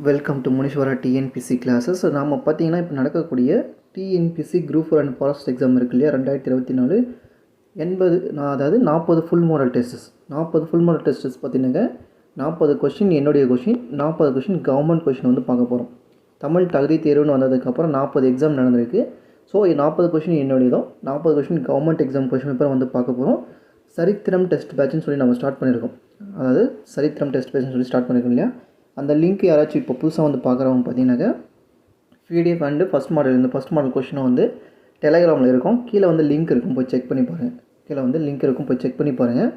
Welcome to Muneeswara TNPSC classes. நாம் பார்த்தீங்கன்னா இப்போ நடக்கக்கூடிய TNPSC group 4 and forest exam இருக்கு இல்லையா, 2024 அதாவது 40 full model tests. 40 full model tests பார்த்தீங்கன்னா 40 கொஷின் என்னுடைய கொஷின், 40 கொஷின் கவர்மெண்ட் கொஷின் வந்து பார்க்க போகிறோம். தமிழ் தகுதி தேர்வுன்னு வந்ததுக்கப்புறம் 40 எக்ஸாம் நடந்திருக்கு. ஸோ 40 கொஷின் என்னுடையதும் 40 question government exam question paper வந்து பார்க்க போகிறோம். சரித்திரம் டெஸ்ட் பேட்ச்னு சொல்லி நம்ம ஸ்டார்ட் பண்ணியிருக்கோம். அதாவது சரித்திரம் டெஸ்ட் பேட்ச்னு சொல்லி ஸ்டார்ட் பண்ணியிருக்கோம் இல்லையா, அந்த லிங்க் யாராச்சும் இப்போ புதுசாக வந்து பார்க்குறவங்க பார்த்தீங்கன்னாக்கா பிடிஎஃப் அண்டு ஃபஸ்ட் மாடல் கொஷினும் வந்து டெலகிராமில் இருக்கும். கீழே வந்து லிங்க் இருக்கும், போய் செக் பண்ணி பாருங்கள்.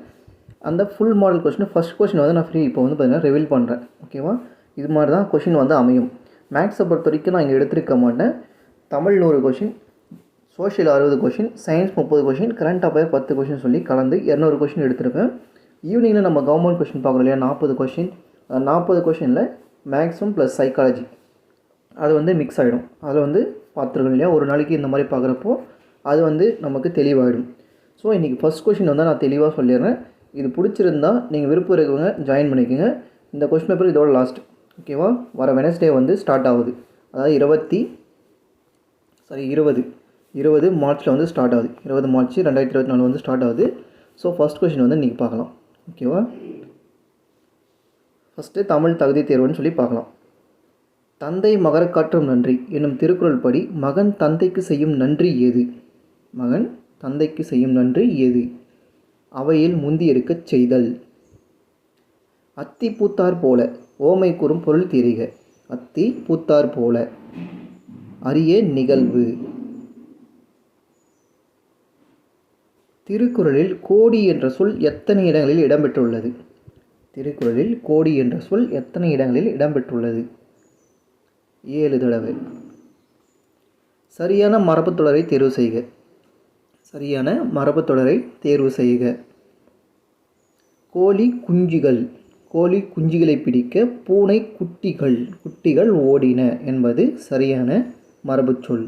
அந்த full model question first question வந்து நான் இப்போ வந்து பார்த்தீங்கன்னா ரிவீல் பண்ணுறேன். ஓகேவா, இது மாதிரி தான் கொஷின் வந்து அமையும். மேக்ஸை பொறுத்த வரைக்கும் நான் இங்கே எடுத்துருக்க மாட்டேன். Tamil 100 question, social 60 question, science 30 question, current affair 10 question சொல்லி கலந்து 200 கொஷின் எடுத்திருப்பேன். ஈவினிங்கில் நம்ம கவர்மெண்ட் கொஷின் பார்க்குறோம் இல்லையா, 40 கொஷின். 40 கொஷினில் மேக்ஸும் ப்ளஸ் சைக்காலஜி அது வந்து மிக்ஸ் ஆகிடும். அதில் வந்து பார்த்துருக்கோம் இல்லையா, ஒரு நாளைக்கு இந்த மாதிரி பார்க்குறப்போ அது வந்து நமக்கு தெளிவாகிடும். ஸோ இன்றைக்கி ஃபஸ்ட் கொஷின் வந்து நான் தெளிவாக சொல்லிடுறேன். இது பிடிச்சிருந்தா நீங்கள் விருப்பம் இருக்கவங்க ஜாயின் பண்ணிக்கோங்க. இந்த கொஷின் பேப்பர் இதோட லாஸ்ட். ஓகேவா, வர வெனஸ்டே வந்து ஸ்டார்ட் ஆகுது. அதாவது 20 மார்ச்சில் வந்து ஸ்டார்ட் ஆகுது. 20 மார்ச் 2024 வந்து ஸ்டார்ட் ஆகுது. ஸோ ஃபஸ்ட் கொஷின் வந்து இன்றைக்கி பார்க்கலாம். ஓகேவா, ஃபஸ்ட்டு தமிழ் தகுதி தேர்வுன்னு சொல்லி பார்க்கலாம். தந்தை மகரக்காற்றும் நன்றி என்னும் திருக்குறள் படி மகன் தந்தைக்கு செய்யும் நன்றி ஏது? அவையில் முந்தி இருக்கச் செய்தல். அத்தி பூத்தார் போல ஓமை கூறும் பொருள் தெரிக. அத்தி பூத்தார் போல அரிய நிகழ்வு. திருக்குறளில் கோடி என்ற சொல் எத்தனை இடங்களில் இடம்பெற்றுள்ளது? 7 தடவை. சரியான மரபுத்தொடரை தேர்வு செய்க. கோழி குஞ்சுகளை பிடிக்க பூனை குட்டிகள் ஓடின என்பது சரியான மரபுச்சொல்.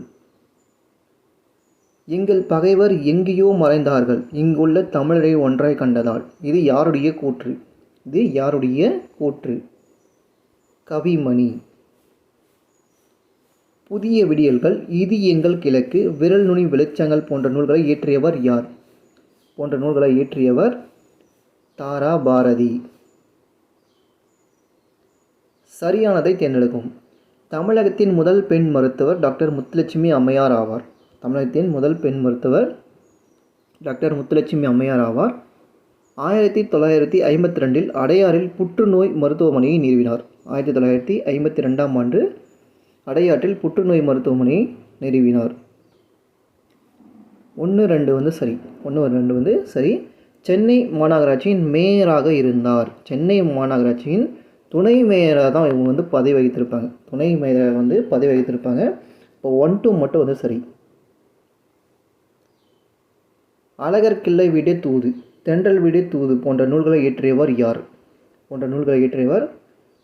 எங்கள் பகைவர் எங்கேயோ மறைந்தார்கள், இங்குள்ள தமிழரை ஒன்றாய் கண்டதால். இது யாருடைய கூற்று? கவிமணி. புதிய விடியல்கள், இது எங்கள் கிழக்கு, விரல் நுனி வெளிச்சங்கள் போன்ற நூல்களை இயற்றியவர் தாரா பாரதி. சரியானதை தேர்ந்தெடுக்கும். தமிழகத்தின் முதல் பெண் மருத்துவர் டாக்டர் முத்துலட்சுமி அம்மையார் ஆவார். 1952 அடையாறில் புற்றுநோய் மருத்துவமனையை நிறுவினார். 1952ஆம் ஆண்டு அடையாற்றில் புற்றுநோய் மருத்துவமனையை நிறுவினார். 1, 2 வந்து சரி. சென்னை மாநகராட்சியின் மேயராக இருந்தார். சென்னை மாநகராட்சியின் துணை மேயராக தான் இவங்க வந்து பதவி வகித்திருப்பாங்க. இப்போ 1, 2 மட்டும் வந்து சரி. அழகர் கிள்ளை வீடே தூது, தென்றல் வீடே தூது போன்ற நூல்களை இயற்றியவர் யார்?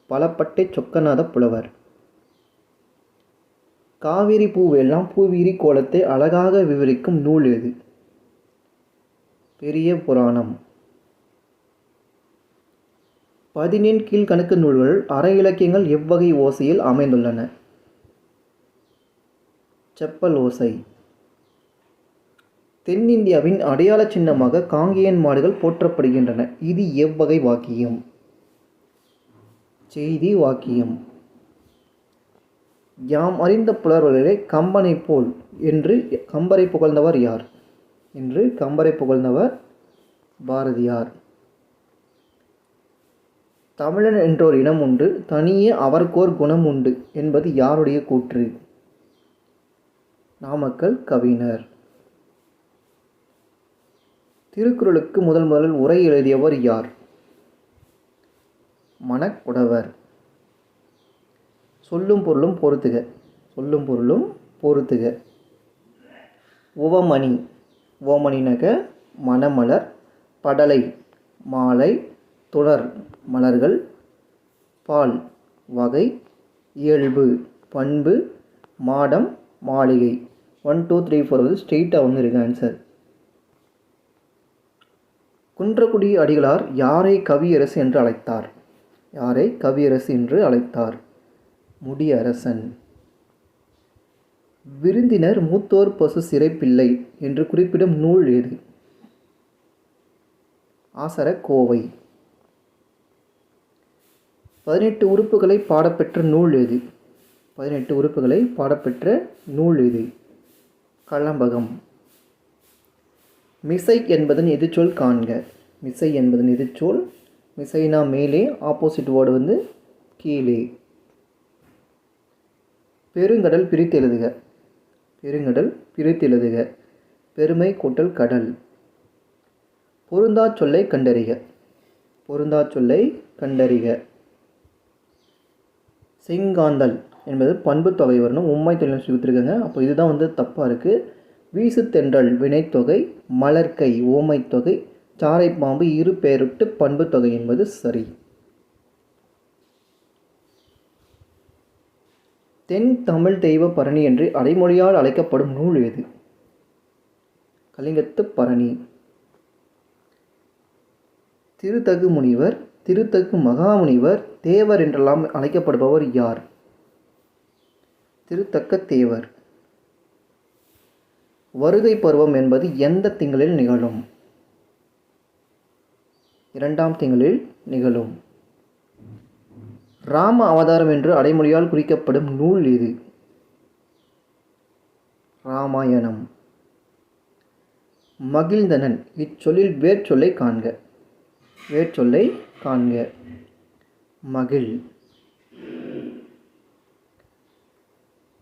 பலப்பட்டை சொக்கநாத புலவர். காவிரி பூவெல்லாம் பூவிரி கோலத்தை அழகாக விவரிக்கும் நூல் எது? பெரிய புராணம். 17 கீழ்கணக்கு நூல்கள் அற இலக்கியங்கள் எவ்வகை ஓசையில் அமைந்துள்ளன? செப்பல் ஓசை. தென்னிந்தியாவின் அடையாள சின்னமாக காங்கேயன் மாடுகள் போற்றப்படுகின்றன. இது எவ்வகை வாக்கியம்? செய்தி வாக்கியம். யாம் அறிந்த புலவர்களே கம்பனை போல் என்று கம்பரை புகழ்ந்தவர் யார்? பாரதியார். தமிழன் என்றோர் இனம் உண்டு, தனியே அவர்க்கோர் குணம் உண்டு என்பது யாருடைய கூற்று? நாமக்கல் கவிஞர். திருக்குறளுக்கு முதலில் உரை எழுதியவர் யார்? மணக்குடவர். சொல்லும் பொருளும் பொறுத்துக. உவமணினக மணமலர், படலை மாலை, தொடர் மலர்கள், பால் வகை, இயல்பு பண்பு, மாடம் மாளிகை. 1, 2, 3, 4 வந்து ஸ்ட்ரெயிட்டாக வந்து இருக்கு ஆன்சர். குன்றக்குடி அடிகளார் யாரை கவியரசு என்று அழைத்தார்? முடியரசன். விருந்தினர் மூத்தோர் பசு சிறைப்பிள்ளை என்று குறிப்பிடும் நூல் எது? ஆசரக்கோவை. 18 உறுப்புகளை பாடப்பெற்ற நூல் எது? 18 உறுப்புகளை பாடப்பெற்ற நூல் எது? கலம்பகம். மிசை என்பதன் எதிர்ச்சொல் காண்க. மிசை என்பதன் எதிர்ச்சொல், மிசைனா மேலே, ஆப்போசிட் வேர்டு வந்து கீழே. பெருங்கடல் பிரித்து எழுதுக. பெருங்கடல் பிரித்து எழுதுக. பெருமை கூட்டல் கடல். பொருந்தா சொல்லை கண்டறிக. பொருந்தா சொல்லை கண்டறிக. செங்காந்தல் என்பது பண்பு தொகை வரணும். உம்மை தொழில் கொடுத்துருக்காங்க. அப்போ இதுதான் வந்து தப்பாக இருக்குது. வீசு தென்றல் வினைத்தொகை, மலர்கை ஓமை தொகை, சாரை பாம்பு இரு பெயருட்டு பண்பு தொகை என்பது சரி. தென் தமிழ் தெய்வ பரணி என்று அடைமொழியால் அழைக்கப்படும் நூல் எது? கலிங்கத்து பரணி. திருத்தகு முனிவர், திருத்தகு மகாமுனிவர், தேவர் என்றெல்லாம் அழைக்கப்படுபவர் யார்? திருத்தக்க தேவர். வருகை பருவம் என்பது எந்த திங்களில் நிகழும்? 2ஆம் திங்களில் நிகழும். ராம அவதாரம் என்று அடைமொழியால் குறிக்கப்படும் நூல் எது? ராமாயணம். மகிழ்ந்தனன் இச்சொல்லில் வேர்ச்சொல்லை காண்க. வேர்ச்சொல்லை காண்க. மகிழ்.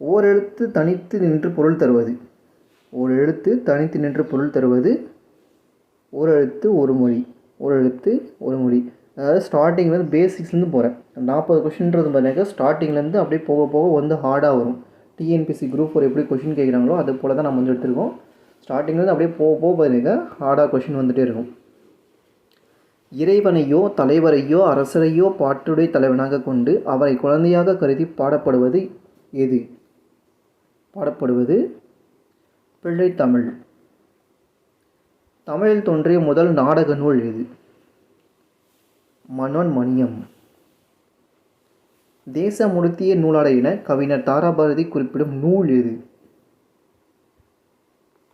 ஓரெழுத்து தனித்து நின்று பொருள் தருவது. ஒரு எழுத்து தனித்து நின்று பொருள் தருவது ஓரெழுத்து ஒரு மொழி. ஓரெழுத்து ஒரு மொழி. அதாவது ஸ்டார்டிங்லேருந்து பேசிக்ஸ்லேருந்து போகிறேன். 40 கொஷின்றது பார்த்தீங்கன்னா ஸ்டார்டிங்லேருந்து அப்படியே போக போக வந்து ஹார்டாக வரும். டிஎன்பிசி குரூப் 4 எப்படி கொஷின் கேட்குறாங்களோ அது போல் தான் நம்ம வந்து எடுத்துருக்கோம். ஸ்டார்டிங்லேருந்து அப்படியே போக போக பார்த்தீங்கன்னா ஹார்டாக கொஷின் வந்துகிட்டே இருக்கும். இறைவனையோ தலைவரையோ அரசரையோ பாட்டுடை தலைவனாக கொண்டு அவரை குழந்தையாக கருதி பாடப்படுவது எது? பாடப்படுவது பிள்ளைத்தமிழ். தமிழில் தோன்றிய முதல் நாடக நூல் எது? மனோன்மணியம். தேசமுடுத்திய நூலாடை என கவிஞர் தாராபாரதி குறிப்பிடும் நூல் எது?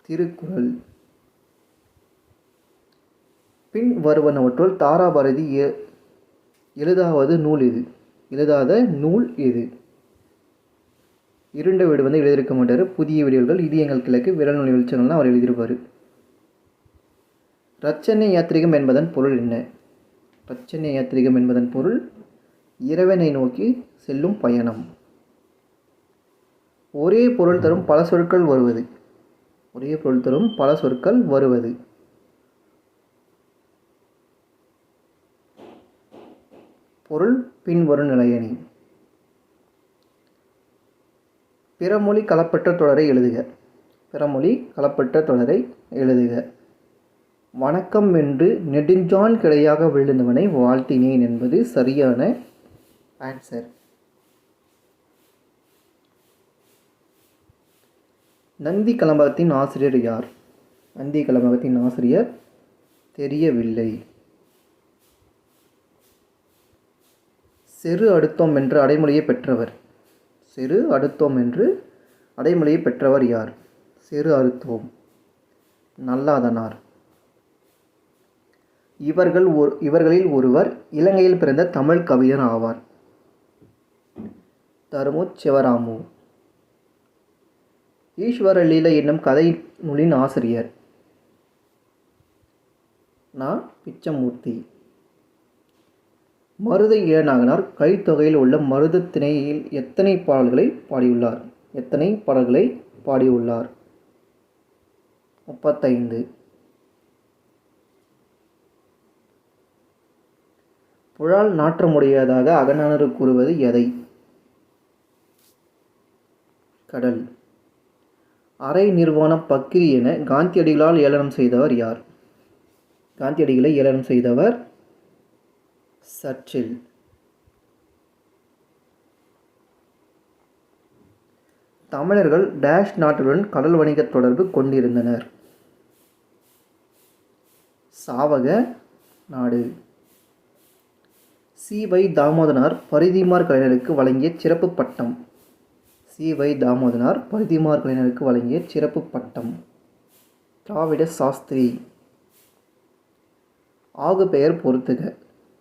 திருக்குறள். பின் வருவனவற்றுள் தாராபாரதி எழுதாவது நூல் எது? எழுதாத நூல் எது? இருண்ட வீடு வந்து எழுதியிருக்க மாட்டார். புதிய விடியல்கள், இது எங்கள் கிழக்கு, விரல் நுனி வெளிச்சங்கள்லாம் அவர் எழுதியிருப்பார். இரட்சண யாத்திரிகம் என்பதன் பொருள் என்ன? இரட்சண யாத்திரிகம் என்பதன் பொருள் இறைவனை நோக்கி செல்லும் பயணம். ஒரே பொருள் தரும் பல சொற்கள் வருவது. ஒரே பொருள் தரும் பல சொற்கள் வருவது. பொருள் பின்வரும் நிலையணி. பிறமொழி களப்பற்ற தொடரை எழுதுக. பிறமொழி களப்பற்ற தொடரை எழுதுக. வணக்கம் என்று நெடுஞ்சான் கிடையாக விழுந்தவனை வாழ்த்தினேன் என்பது சரியான ஆன்சர். நந்தி கலம்பகத்தின் ஆசிரியர் யார்? நந்தி கலம்பகத்தின் ஆசிரியர் தெரியவில்லை. செரு அடுத்தோம் என்று அடைமொழியை பெற்றவர். செரு அடுத்தோம் என்று அடைமொழியை பெற்றவர் யார்? செரு அறுத்தோம். நல்லாதனார். இவர்களில் ஒருவர் இலங்கையில் பிறந்த தமிழ் கவிஞர் ஆவார். தருமு சிவராமு. ஈஸ்வர லீலை என்னும் கதை நூலின் ஆசிரியர் பிச்சமூர்த்தி. மருத இளநாகனார் கலித்தொகையில் உள்ள மருத திணையில் எத்தனை பாடல்களை பாடியுள்ளார்? எத்தனை பாடல்களை பாடியுள்ளார்? 35. புழால் நாற்றமுடையதாக அகநானூறு கூறுவது எதை? கடல். அரை நிர்வாண பக்கிரி என காந்தியடிகளால் ஏளனம் செய்தவர் யார்? காந்தியடிகளை ஏளனம் செய்தவர் சர்ச்சில். தமிழர்கள் டேஷ் நாட்டுடன் கடல் வணிக தொடர்பு கொண்டிருந்தனர். சாவக நாடு. சி.வை. தாமோதரனார் பரிதிமாற் கலைஞருக்கு வழங்கிய சிறப்பு பட்டம். சி.வை. தாமோதரனார் பரிதிமாற் கலைஞருக்கு வழங்கிய சிறப்பு பட்டம். திராவிட சாஸ்திரி. ஆகுபெயர் பொறுத்துக.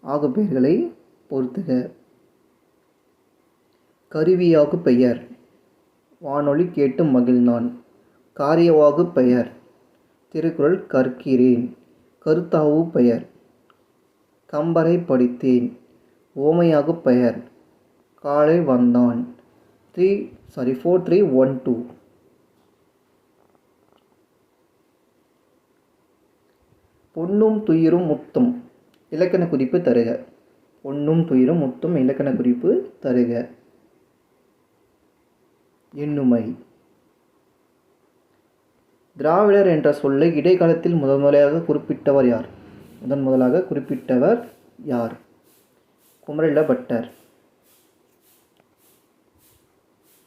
ஆகுபெயர்களை பொறுத்துக. கருவியாகு பெயர். வானொலி கேட்டு மகிழ்ந்தான். காரியவாகு பெயர். திருக்குறள் கற்கிறேன். கருத்தாவு பெயர். கம்பரை படித்தேன். ஓமையாகு பெயர். காலை வந்தான். 4312. பொன்னும் துயிரும் முத்தும் இலக்கண குறிப்பு தருக. பொன்னும் துயிரும் முத்தும் இலக்கண குறிப்பு தருக. எண்ணுமை. திராவிடர் என்ற சொல்லை இடைக்காலத்தில் முதன்முதலாக குறிப்பிட்டவர் யார்? முதன்முதலாக குறிப்பிட்டவர் யார்? குமரில பட்டர்.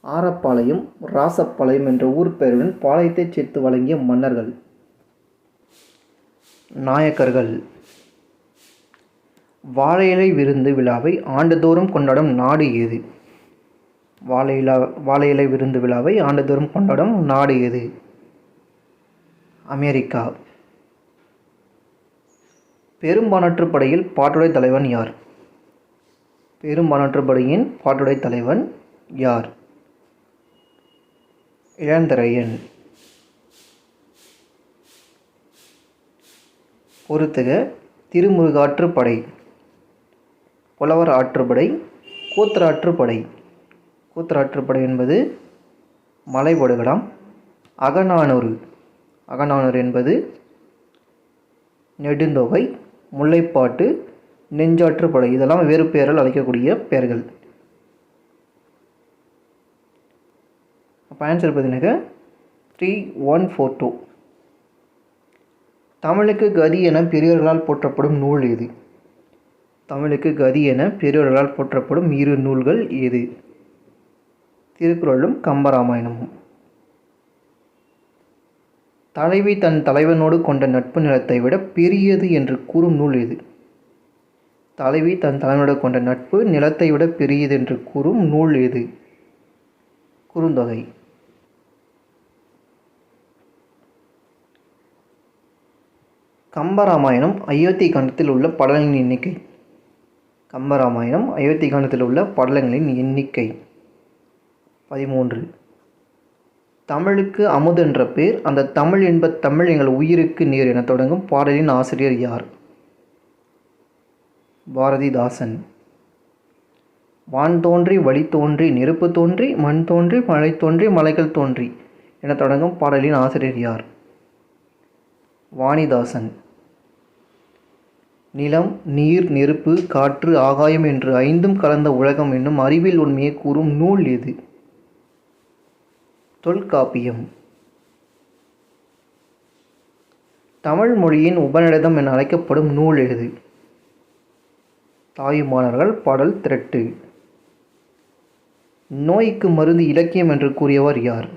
ஆரப்பாளையம், ராசப்பாளையம் என்ற ஊர் பெயருடன் பாளையத்தை சேர்த்து வழங்கிய மன்னர்கள். நாயக்கர்கள். வாழை இலை விருந்து விழாவை ஆண்டுதோறும் கொண்டாடும் நாடு எது? வாழை இலை விருந்து விழாவை ஆண்டுதோறும் கொண்டாடும் நாடு எது? அமெரிக்கா. பெரும்பானாற்றுப் படையில் பாட்டுடை தலைவன் யார்? பெரும்பானாற்றுப் படையின் பாட்டுடை தலைவன் யார்? இளந்திரையன். பொறுத்துக. திருமுருகாற்றுப்படை, புலவர் ஆற்றுப்படை, கூத்தராற்றுப்படை. கூத்தராற்றுப்படை என்பது மலைபடுகடாம். அகநானூறு. அகநானூறு என்பது நெடுந்தொகை, முல்லைப்பாட்டு, நெஞ்சாற்றுப்படை. இதெல்லாம் வேறு பெயரால் அழைக்கக்கூடிய பெயர்கள். அப்போ ஆன்சர் பார்த்தீங்கன்னாக்க 3142. தமிழுக்கு கதி என பெரியோர்களால் போற்றப்படும் நூல் எது? தமிழுக்கு கதி என பெரியோர்களால் போற்றப்படும் இரு நூல்கள் எது? திருக்குறளும் கம்பராமாயணமும். தலைவி தன் தலைவனோடு கொண்ட நட்பு நிலத்தை விட பெரியது என்று கூறும் நூல் எது? தலைவி தன் தலைவனோடு கொண்ட நட்பு நிலத்தை விட பெரியது என்று கூறும் நூல் எது? குறுந்தொகை. கம்பராமாயணம் அயோத்தி காண்டத்தில் உள்ள படலங்களின் எண்ணிக்கை. கம்பராமாயணம் அயோத்தி காண்டத்தில் உள்ள படலங்களின் எண்ணிக்கை 13. தமிழுக்கு அமுதென்ற பேர். அந்த தமிழ் என்ப தமிழ் எங்கள் உயிருக்கு நேர் என தொடங்கும் பாடலின் ஆசிரியர் யார்? பாரதிதாசன். வான் தோன்றி வழி தோன்றி நெருப்பு தோன்றி மண் தோன்றி மழை தோன்றி மலைகள் தோன்றி என தொடங்கும் பாடலின் ஆசிரியர் யார்? வாணிதாசன். நிலம், நீர், நெருப்பு, காற்று, ஆகாயம் என்று ஐந்தும் கலந்த உலகம் என்னும் அறிவியல் உண்மையை கூறும் நூல் எது? தொல்காப்பியம். தமிழ் மொழியின் உபநிடதம் என அழைக்கப்படும் நூல் எது? தாயுமானவர்கள் பாடல் திரட்டு. நோய்க்கு மருந்து இலக்கியம் என்று கூறியவர் யார்?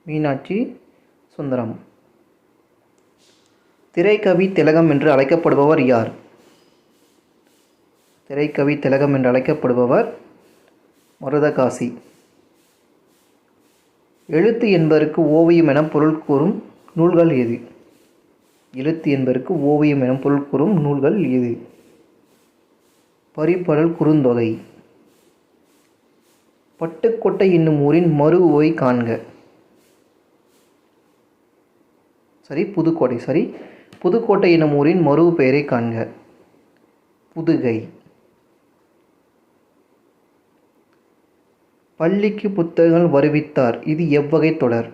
மீனாட்சி சுந்தரம். திரைக்கவி திலகம் என்று அழைக்கப்படுபவர் யார்? திரைக்கவி திலகம் என்று அழைக்கப்படுபவர் மருதகாசி. எழுத்து என்பதற்கு ஓவியம் என பொருள் கூறும் நூல்கள் எது? எழுத்து என்பதற்கு ஓவியம் என பொருள் கூறும் நூல்கள் எது? பரிபாடல் குறுந்தொகை. பட்டுக்கோட்டை என்னும் ஊரின் மறுவை காண்க. புதுக்கோட்டை. புதுக்கோட்டை என்னும் ஊரின் மறு பெயரை காண்க. புதுகை. பள்ளிக்கு புத்தகங்கள் வருவித்தார். இது எவ்வகை தொடர்?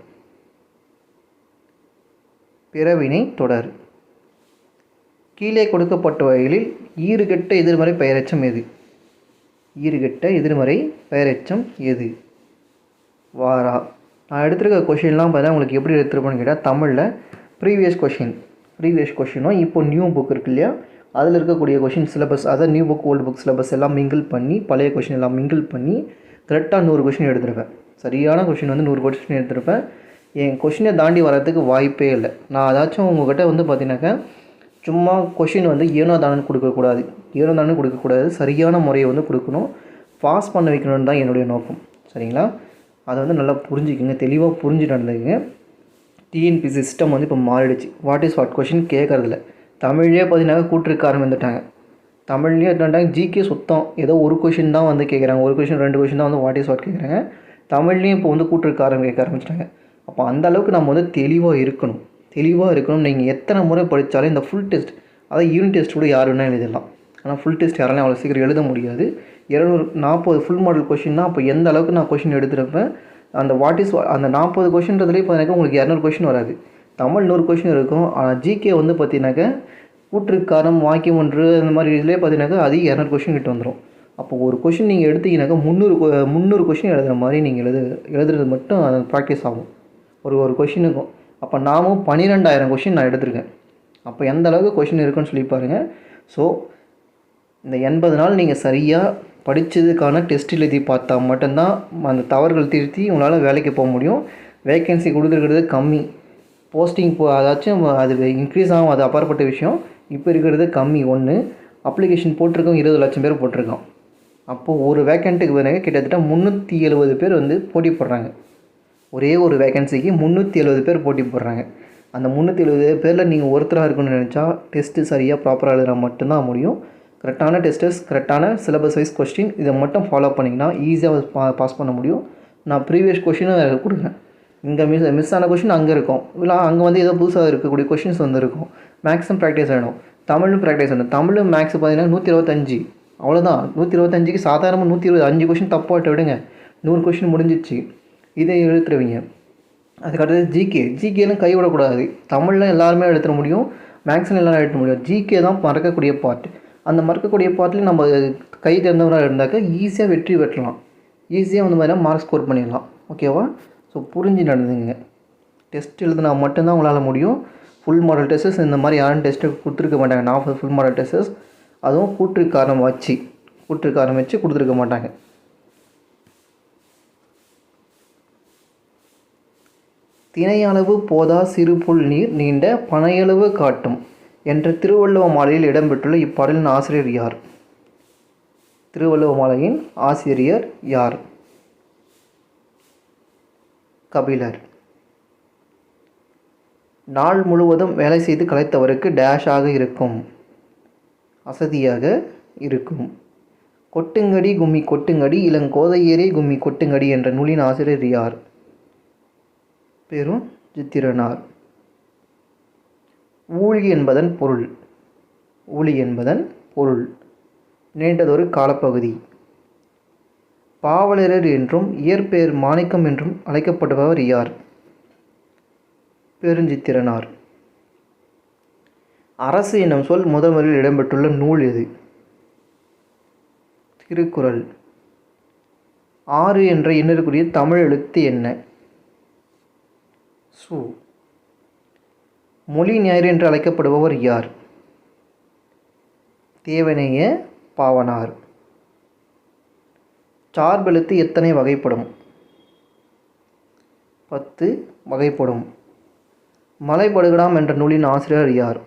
பிறவினை தொடர். கீழே கொடுக்கப்பட்டவைகளில் ஈறுகெட்ட எதிர்மறை பெயரெச்சம் எது? ஈறுகெட்ட எதிர்மறை பெயரெச்சம் எது? வாரா. நான் எடுத்துருக்க கொஷின்லாம் பார்த்தா உங்களுக்கு எப்படி எடுத்துருப்போன்னு கேட்டால், தமிழில் ப்ரீவியஸ் கொஷினும் இப்போ நியூ புக் இருக்கு இல்லையா, அதில் இருக்கக்கூடிய கொஷின் சிலபஸ், அதாவது new book old book syllabus எல்லாம் மிங்கிள் பண்ணி, பழைய கொஷின் எல்லாம் மிங்கிள் பண்ணி கரெக்டாக 100 கொஷின் எடுத்துருப்பேன். சரியான கொஷின் வந்து 100 கொஷின் எடுத்துருப்பேன். என் கொஷினை தாண்டி வரதுக்கு வாய்ப்பே இல்லை. நான் ஏதாச்சும் உங்கள்கிட்ட வந்து பார்த்தீங்கன்னாக்கா சும்மா கொஷின் வந்து ஏனோ தானன்னு கொடுக்கக்கூடாது. ஏனோ தானன்னு கொடுக்கக்கூடாது, சரியான முறையை வந்து கொடுக்கணும். பாஸ் பண்ண வைக்கணும்னு தான் என்னுடைய நோக்கம். சரிங்களா? அதை வந்து நல்லா புரிஞ்சுக்குங்க, தெளிவாக புரிஞ்சு நடந்துக்குங்க. டிஎன்பிசி சிஸ்டம் வந்து இப்போ மாறிடுச்சு. வாட் இஸ் வாட் கொஷின் கேட்குறதில்ல. தமிழ்லேயே பார்த்தீங்கன்னா கூட்டிருக்காரம் வந்துட்டாங்க. தமிழ்லேயே என்னட்டாங்க ஜிகே சுத்தம். ஏதோ ஒரு கொஷின் தான் வந்து கேட்குறாங்க, ஒரு கொஷின் 2 கொஷின் தான் வந்து வாட் இஸ் வாட் கேட்குறாங்க. தமிழ்லேயும் இப்போ வந்து கூட்டிருக்காரம் கேட்க ஆரம்பிச்சிட்டாங்க. அப்போ அந்த அளவுக்கு நம்ம வந்து தெளிவாக இருக்கணும். நீங்கள் எத்தனை முறை படித்தாலும் இந்த ஃபுல் டெஸ்ட், அதாவது யூனிட் டெஸ்ட் கூட யார் வேணால் எழுதிடலாம். ஆனால் ஃபுல் டெஸ்ட் யாராலையும் அவ்வளோ சீக்கிரம் எழுத முடியாது. 240 ஃபுல் மாடல் கொஷின்னா அப்போ எந்த அளவுக்கு நான் கொஷின் எடுத்துருப்பேன். அந்த வாட் இஸ் அந்த 40 கொஷின்றதுலேயே பார்த்தீங்கன்னா உங்களுக்கு 200 கொஷின் வராது. தமிழ் 100 கொஷின் இருக்கும். ஆனால் ஜிகே வந்து பார்த்தீங்கன்னாக்கா கூற்றுக்காரம், வாக்கியம் ஒன்று அந்த மாதிரி இதிலே பார்த்தீங்கன்னாக்கா அது 200 கொஷின் கிட்ட வந்துடும். அப்போ ஒரு கொஷின் நீங்கள் எடுத்தீங்கன்னாக்கா 300 கொஷின் எழுதுகிற மாதிரி நீங்கள் எழுதுறது மட்டும் அது ப்ராக்டிஸ் ஆகும் ஒரு கொஷினுக்கும். அப்போ நாமும் 12,000 கொஷின் நான் எடுத்திருக்கேன். அப்போ எந்த அளவுக்கு கொஷின் இருக்குன்னு சொல்லி பாருங்கள். ஸோ இந்த 80 நாள் நீங்கள் சரியாக படித்ததுக்கான டெஸ்ட் எழுதி பார்த்தா மட்டும்தான் அந்த தவறுகள் திருத்தி உங்களால் வேலைக்கு போக முடியும். வேக்கன்சி கொடுத்துருக்கிறது கம்மி, போஸ்டிங் அதாச்சும் அது இன்க்ரீஸ் ஆகும், அது அப்பாற்பட்ட விஷயம். இப்போ இருக்கிறது கம்மி. அப்ளிகேஷன் போட்டிருக்கோம், 20 லட்சம் பேர் போட்டிருக்கோம். அப்போது ஒரு வேக்கண்ட்டுக்கு வேணாங்க கிட்டத்தட்ட 370 பேர் வந்து போட்டி போடுறாங்க. ஒரே ஒரு வேக்கன்சிக்கு 370 பேர் போட்டி போடுறாங்க. அந்த 370 பேரில் நீங்கள் ஒருத்தராக இருக்கணும்னு நினச்சா டெஸ்ட்டு சரியாக ப்ராப்பராக எழுதுனா மட்டும்தான் முடியும். கரெக்டான டெஸ்டர்ஸ், கரெக்டான சிலபஸ் வைஸ் கொஸ்டின் இதை மட்டும் ஃபாலோ பண்ணிங்கன்னா ஈஸியாக பாஸ் பண்ண முடியும். நான் ப்ரீவியஸ் கொஷினும் கொடுக்குறேன். இங்கே மிஸ் ஆன கொஷின் அங்கே இருக்கும், இல்லை அங்கே வந்து ஏதோ புதுசாக இருக்கக்கூடிய கொஷின்ஸ் வந்து இருக்கும். மேக்ஸும் ப்ராக்டிஸ் ஆகிடும், தமிழும் ப்ராக்டிஸ் ஆகிடும். தமிழும் மேக்ஸ் பார்த்தீங்கன்னா 125, அவ்வளோதான். 125க்கு சாதாரணமாக 125 கொஷின் தப்பாட்ட விடுங்க, 100 கொஷின் முடிஞ்சிச்சு. இதை எழுத்துருவீங்க. அதுக்கடுத்தது ஜிகேலாம் கைவிடக்கூடாது. தமிழில் எல்லாருமே எழுத்துற முடியும், மேக்ஸில் எல்லோரும் எழுத முடியும். ஜிகே தான் மறக்கக்கூடிய பார்ட். அந்த மறக்கக்கூடிய பார்ட்டில் நம்ம கை தேர்ந்தவராக இருந்தாக்க ஈஸியாக வெற்றி பெற்றலாம், ஈஸியாக வந்து மாதிரி மார்க் ஸ்கோர் பண்ணிடலாம். ஓகேவா? ஸோ புரிஞ்சு நடந்துங்க. டெஸ்ட் எழுதுனா மட்டும்தான் உங்களால் முடியும். ஃபுல் மாடல் டெஸ்டஸ் இந்த மாதிரி யாரும் டெஸ்ட்டு கொடுத்துருக்க மாட்டாங்க. 40 ஃபுல் மாடல் டெஸ்டஸ், அதுவும் கூற்றுக்காரம் வச்சு கொடுத்துருக்க மாட்டாங்க. தினையளவு போதா சிறு புல் நீர் நீண்ட பனையளவு காட்டும் என்ற திருவள்ளுவ மாலையில் இடம்பெற்றுள்ள இப்பாடலின் ஆசிரியர் யார்? திருவள்ளுவ மாலையின் ஆசிரியர் யார்? கபிலர். நாள் முழுவதும் வேலை செய்து களைத்தவருக்கு டேஷாக இருக்கும், அசதியாக இருக்கும். கொட்டுங்கடி கும்மி கொட்டுங்கடி இளங்கோதையரே கும்மி கொட்டுங்கடி என்ற நூலின் ஆசிரியர் யார்? பெரும் சித்திரனார். ஊழி என்பதன் பொருள் நீண்டதொரு காலப்பகுதி. பாவலரர் என்றும் இயற்பெயர் மாணிக்கம் என்றும் அழைக்கப்படுபவர் யார்? பெருஞ்சித்திரனார். அரசு என்னும் சொல் முதலில் இடம்பெற்றுள்ள நூல் எது? திருக்குறள். 6 என்ற எண்ணிற்குரிய தமிழ் எழுத்து என்ன? சு. மொழி ஞாயிறு என்று அழைக்கப்படுபவர் யார்? தேவனைய பாவனார். சார்பெழுத்து எத்தனை வகைப்படும்? 10 வகைப்படும். மலைபடுகடாம் என்ற நூலின் ஆசிரியர் யார்?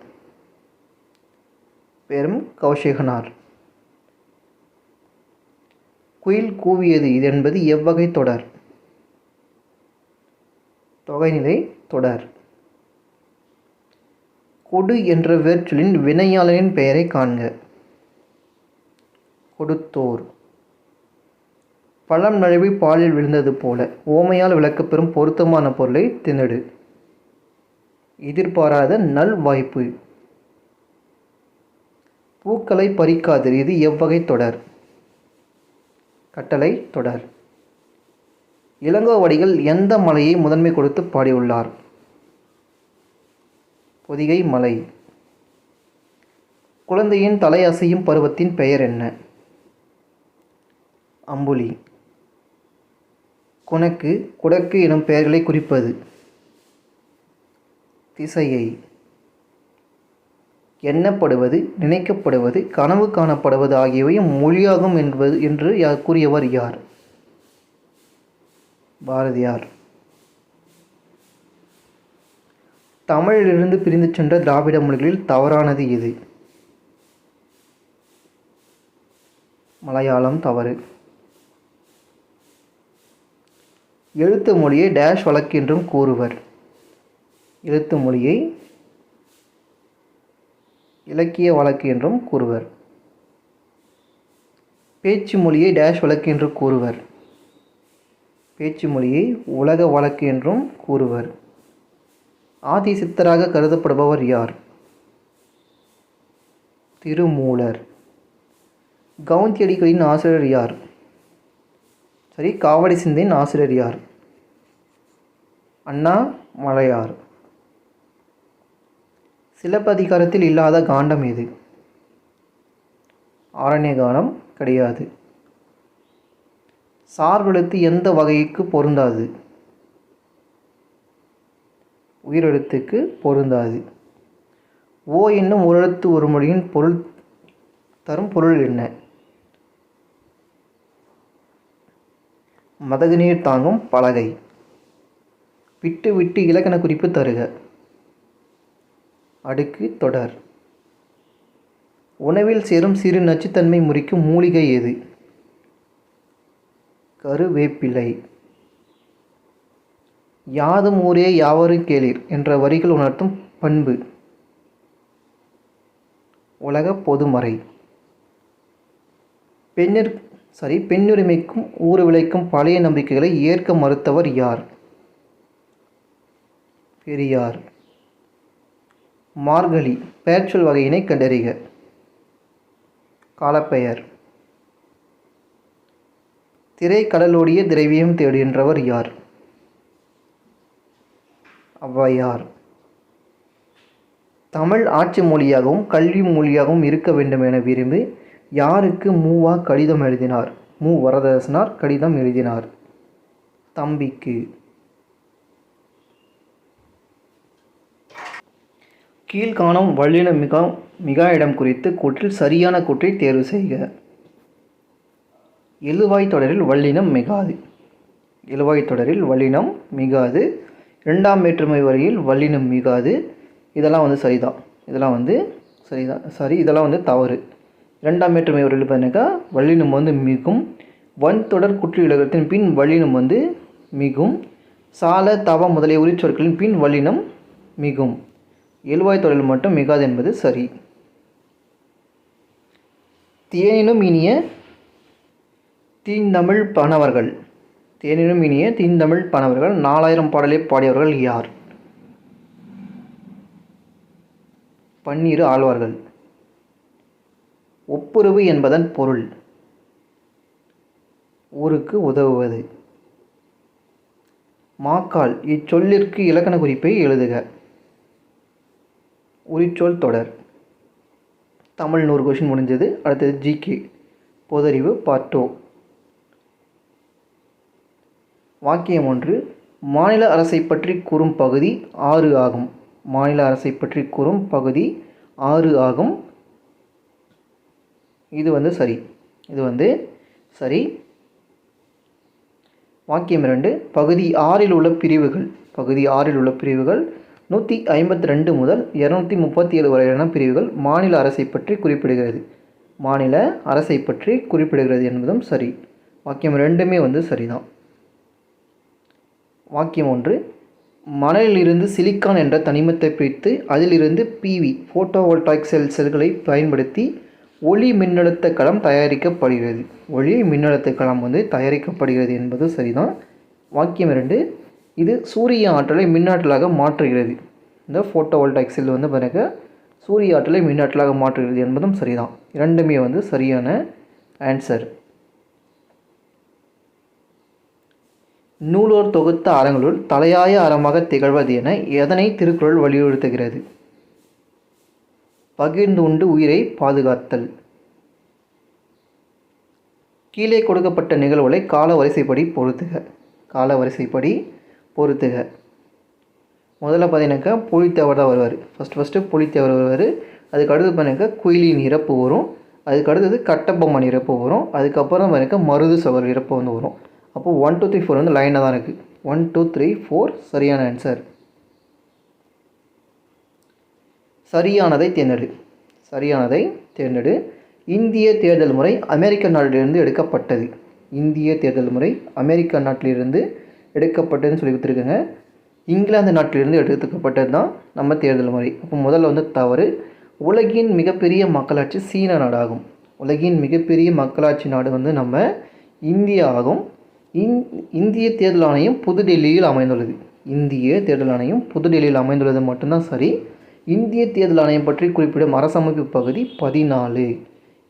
பெரும் கௌஷிகனார். குயில் கூவியது இது என்பது எவ்வகை தொடர்? தொகைநிலை தொடர். கொடு என்ற வேர்ச்சொல்லின் வினையாளரின் பெயரை காண்க. கொடுத்தோர். பழம் நழுவி பாலில் விழுந்தது போல ஓமையால் விளக்கப்பெறும் பொருத்தமான பொருளை திணடு. எதிர்பாராத நல் வாய்ப்பு. பூக்களை பறிக்காதீர் இது எவ்வகை தொடர்? கட்டளை தொடர். இளங்கோவடிகள் எந்த மலையை முதன்மை கொடுத்து பாடியுள்ளார்? பொதிகை மலை. குழந்தையின் தலை அசையும் பருவத்தின் பெயர் என்ன? அம்புலி. குணக்கு குடக்கு எனும் பெயர்களை குறிப்பது? திசையை. எண்ணப்படுவது, நினைக்கப்படுவது, கனவு காணப்படுவது ஆகியவையும் மொழியாகும் என்று கூறியவர் யார்? பாரதியார். தமிழிலிருந்து பிரிந்து சென்ற திராவிட மொழிகளில் தவறானது எது? மலையாளம் தவறு. எழுத்து மொழியை டேஷ் வழக்கு என்றும் கூறுவர். எழுத்து மொழியை இலக்கிய வழக்கு என்றும் கூறுவர். பேச்சு மொழியை டேஷ் வழக்கு என்று கூறுவர். பேச்சு மொழியை உலக வழக்கு என்றும் கூறுவர். ஆதி சித்தராக கருதப்படுபவர் யார்? திருமூலர். கவுந்தியடிகளின் ஆசிரியர் யார்? சரி, காவடி சிந்தின் ஆசிரியர் யார்? அண்ணாமலையார். சிலப்பதிகாரத்தில் இல்லாத காண்டம் எது? ஆரண்யகாண்டம் கிடையாது. சார்பெழுத்து எந்த வகைக்கு பொருந்தாது? உயிரெழுத்துக்கு பொருந்தாது. ஓ என்னும் ஒரு எழுத்து ஒரு மொழியின் பொருள் தரும் பொருள் என்ன? மதகு நீர் தாங்கும் பலகை. விட்டு விட்டு இலக்கண குறிப்பு தருக. அடுக்கு தொடர். உணவில் சேரும் சிறு நச்சுத்தன்மை முறிக்கும் மூலிகை எது? கருவேப்பிலை. யாதும் ஊரே யாவரும் கேளீர் என்ற வரிகள் உணர்த்தும் பண்பு? உலக பொதுமறை. பெண்ணுரிமைக்கும் ஊறு விளைக்கும் பழைய நம்பிக்கைகளை ஏற்க மறுத்தவர் யார்? பெரியார். மார்கழி பெயர்ச்சொல் வகையினை கண்டறிக. காலப்பெயர். திரை கடலோடிய திரவியம் தேடு என்றவர் யார்? ஔவையார். தமிழ் ஆட்சி மொழியாகவும் கல்வி மொழியாகவும் இருக்க வேண்டும் என விரும்பி யாருக்கு மூவா கடிதம் எழுதினார்? மு வரதராசனார் கடிதம் எழுதினார். தம்பிக்கு. கீழ்காணும் வல்லின மிகா இடம் குறித்து கூற்றில் சரியான கூற்றை தேர்வு செய்க. எழுவாய் தொடரில் வல்லினம் மிகாது. எழுவாய் தொடரில் வல்லினம் மிகாது. இரண்டாம் வேற்றுமை வரியில் வல்லினம் மிகாது. இதெல்லாம் சரிதான். இதெல்லாம் தவறு. இரண்டாம் வேற்றுமை வரியில் பார்த்தீங்கன்னாக்கா வல்லினம் மிகும். வன் தொடர் குற்று இலக்கணத்தின் பின் வல்லினம் மிகும். சால தவ முதலிய உரிச்சொற்களின் பின் வல்லினம் மிகும். எழுவாய் தொடரில் மட்டும் மிகாது என்பது சரி. தேனினும் இனிய தீந்தமிழ் பணவர்கள். தேனினும் இனிய தீந்தமிழ் பணவர்கள் 4000 பாடலை பாடியவர்கள் யார்? பன்னிரு ஆழ்வார்கள். ஒப்புரவு என்பதன் பொருள்? ஊருக்கு உதவுவது. மாக்கால் இச்சொல்லிற்கு இலக்கண குறிப்பை எழுதுக. உரிச்சொல் தொடர். தமிழ் 100 கொஷின் முடிஞ்சது. அடுத்தது ஜிகே பொதறிவு பார்ட் 2. வாக்கியம் 1. மாநில அரசை பற்றி கூறும் பகுதி 6 ஆகும். மாநில அரசை பற்றி கூறும் பகுதி 6 ஆகும். இது சரி. சரி. வாக்கியம் 2. பகுதி 6இல் உள்ள பிரிவுகள். பகுதி 6இல் உள்ள பிரிவுகள் 152 முதல் 237 வரையிலான பிரிவுகள் மாநில அரசை பற்றி குறிப்பிடுகிறது. மாநில அரசை பற்றி குறிப்பிடுகிறது என்பதும் சரி. வாக்கியம் 2மே சரிதான். வாக்கியம் 1. மணலிலிருந்து சிலிக்கான் என்ற தனிமத்தை பிரித்து அதிலிருந்து பிவி போட்டோவோல்டாயிக் செல்களை பயன்படுத்தி ஒளி மின்னழுத்த களம் தயாரிக்கப்படுகிறது. ஒளி மின்னழுத்த களம் தயாரிக்கப்படுகிறது என்பது சரிதான். வாக்கியம் 2. இது சூரிய ஆற்றலை மின்னாற்றலாக மாற்றுகிறது. இந்த போட்டோவோல்டாயிக் செல் பாருங்க சூரிய ஆற்றலை மின்னாற்றலாக மாற்றுகிறது என்பதும் சரிதான். இரண்டுமே சரியான ஆன்சர். நூலோர் தொகுத்த அறங்களுள் தலையாய அறமாக திகழ்வது என எதனை திருக்குறள் வலியுறுத்துகிறது? பகிர்ந்து உண்டு உயிரை பாதுகாத்தல். கீழே கொடுக்கப்பட்ட நிகழ்வுகளை கால வரிசைப்படி பொறுத்துக. முதல்ல பார்த்தீங்கன்னாக்கா புலித்தேவர் தான் வருவார். ஃபஸ்ட்டு புலித்தேவர் வருவார். அதுக்கு அடுத்து பார்த்தீங்கன்னாக்கா குயிலின் இறப்பு வரும். அதுக்கு அடுத்தது கட்டபொம்மன் இறப்பு வரும். அதுக்கப்புறம் பார்த்தீங்கன்னாக்கா மருது சகோதரர் இறப்பு வரும். அப்போது 1 2 3 4 லைனாக தான் இருக்குது. 1 2 3 4 சரியான ஆன்சர். சரியானதை தேர்ந்தெடு. சரியானதை தேர்ந்தெடு. இந்திய தேர்தல் முறை அமெரிக்க நாட்டிலிருந்து எடுக்கப்பட்டது. இந்திய தேர்தல் முறை அமெரிக்க நாட்டிலிருந்து எடுக்கப்பட்டதுன்னு சொல்லி கொடுத்துருக்கேங்க. இங்கிலாந்து நாட்டிலிருந்து எடுத்துக்கப்பட்டது தான் நம்ம தேர்தல் முறை. அப்போ முதல்ல வந்து தவறு. உலகின் மிகப்பெரிய மக்களாட்சி சீன நாடாகும். உலகின் மிகப்பெரிய மக்களாட்சி நாடு வந்து நம்ம இந்தியா ஆகும். இந்திய தேர்தல் ஆணையம் புதுடெல்லியில் அமைந்துள்ளது. இந்திய தேர்தல் ஆணையம் புதுடெல்லியில் அமைந்துள்ளது மட்டும்தான் சரி. இந்திய தேர்தல் ஆணையம் பற்றி குறிப்பிடும் அரசமைப்பு பகுதி 14.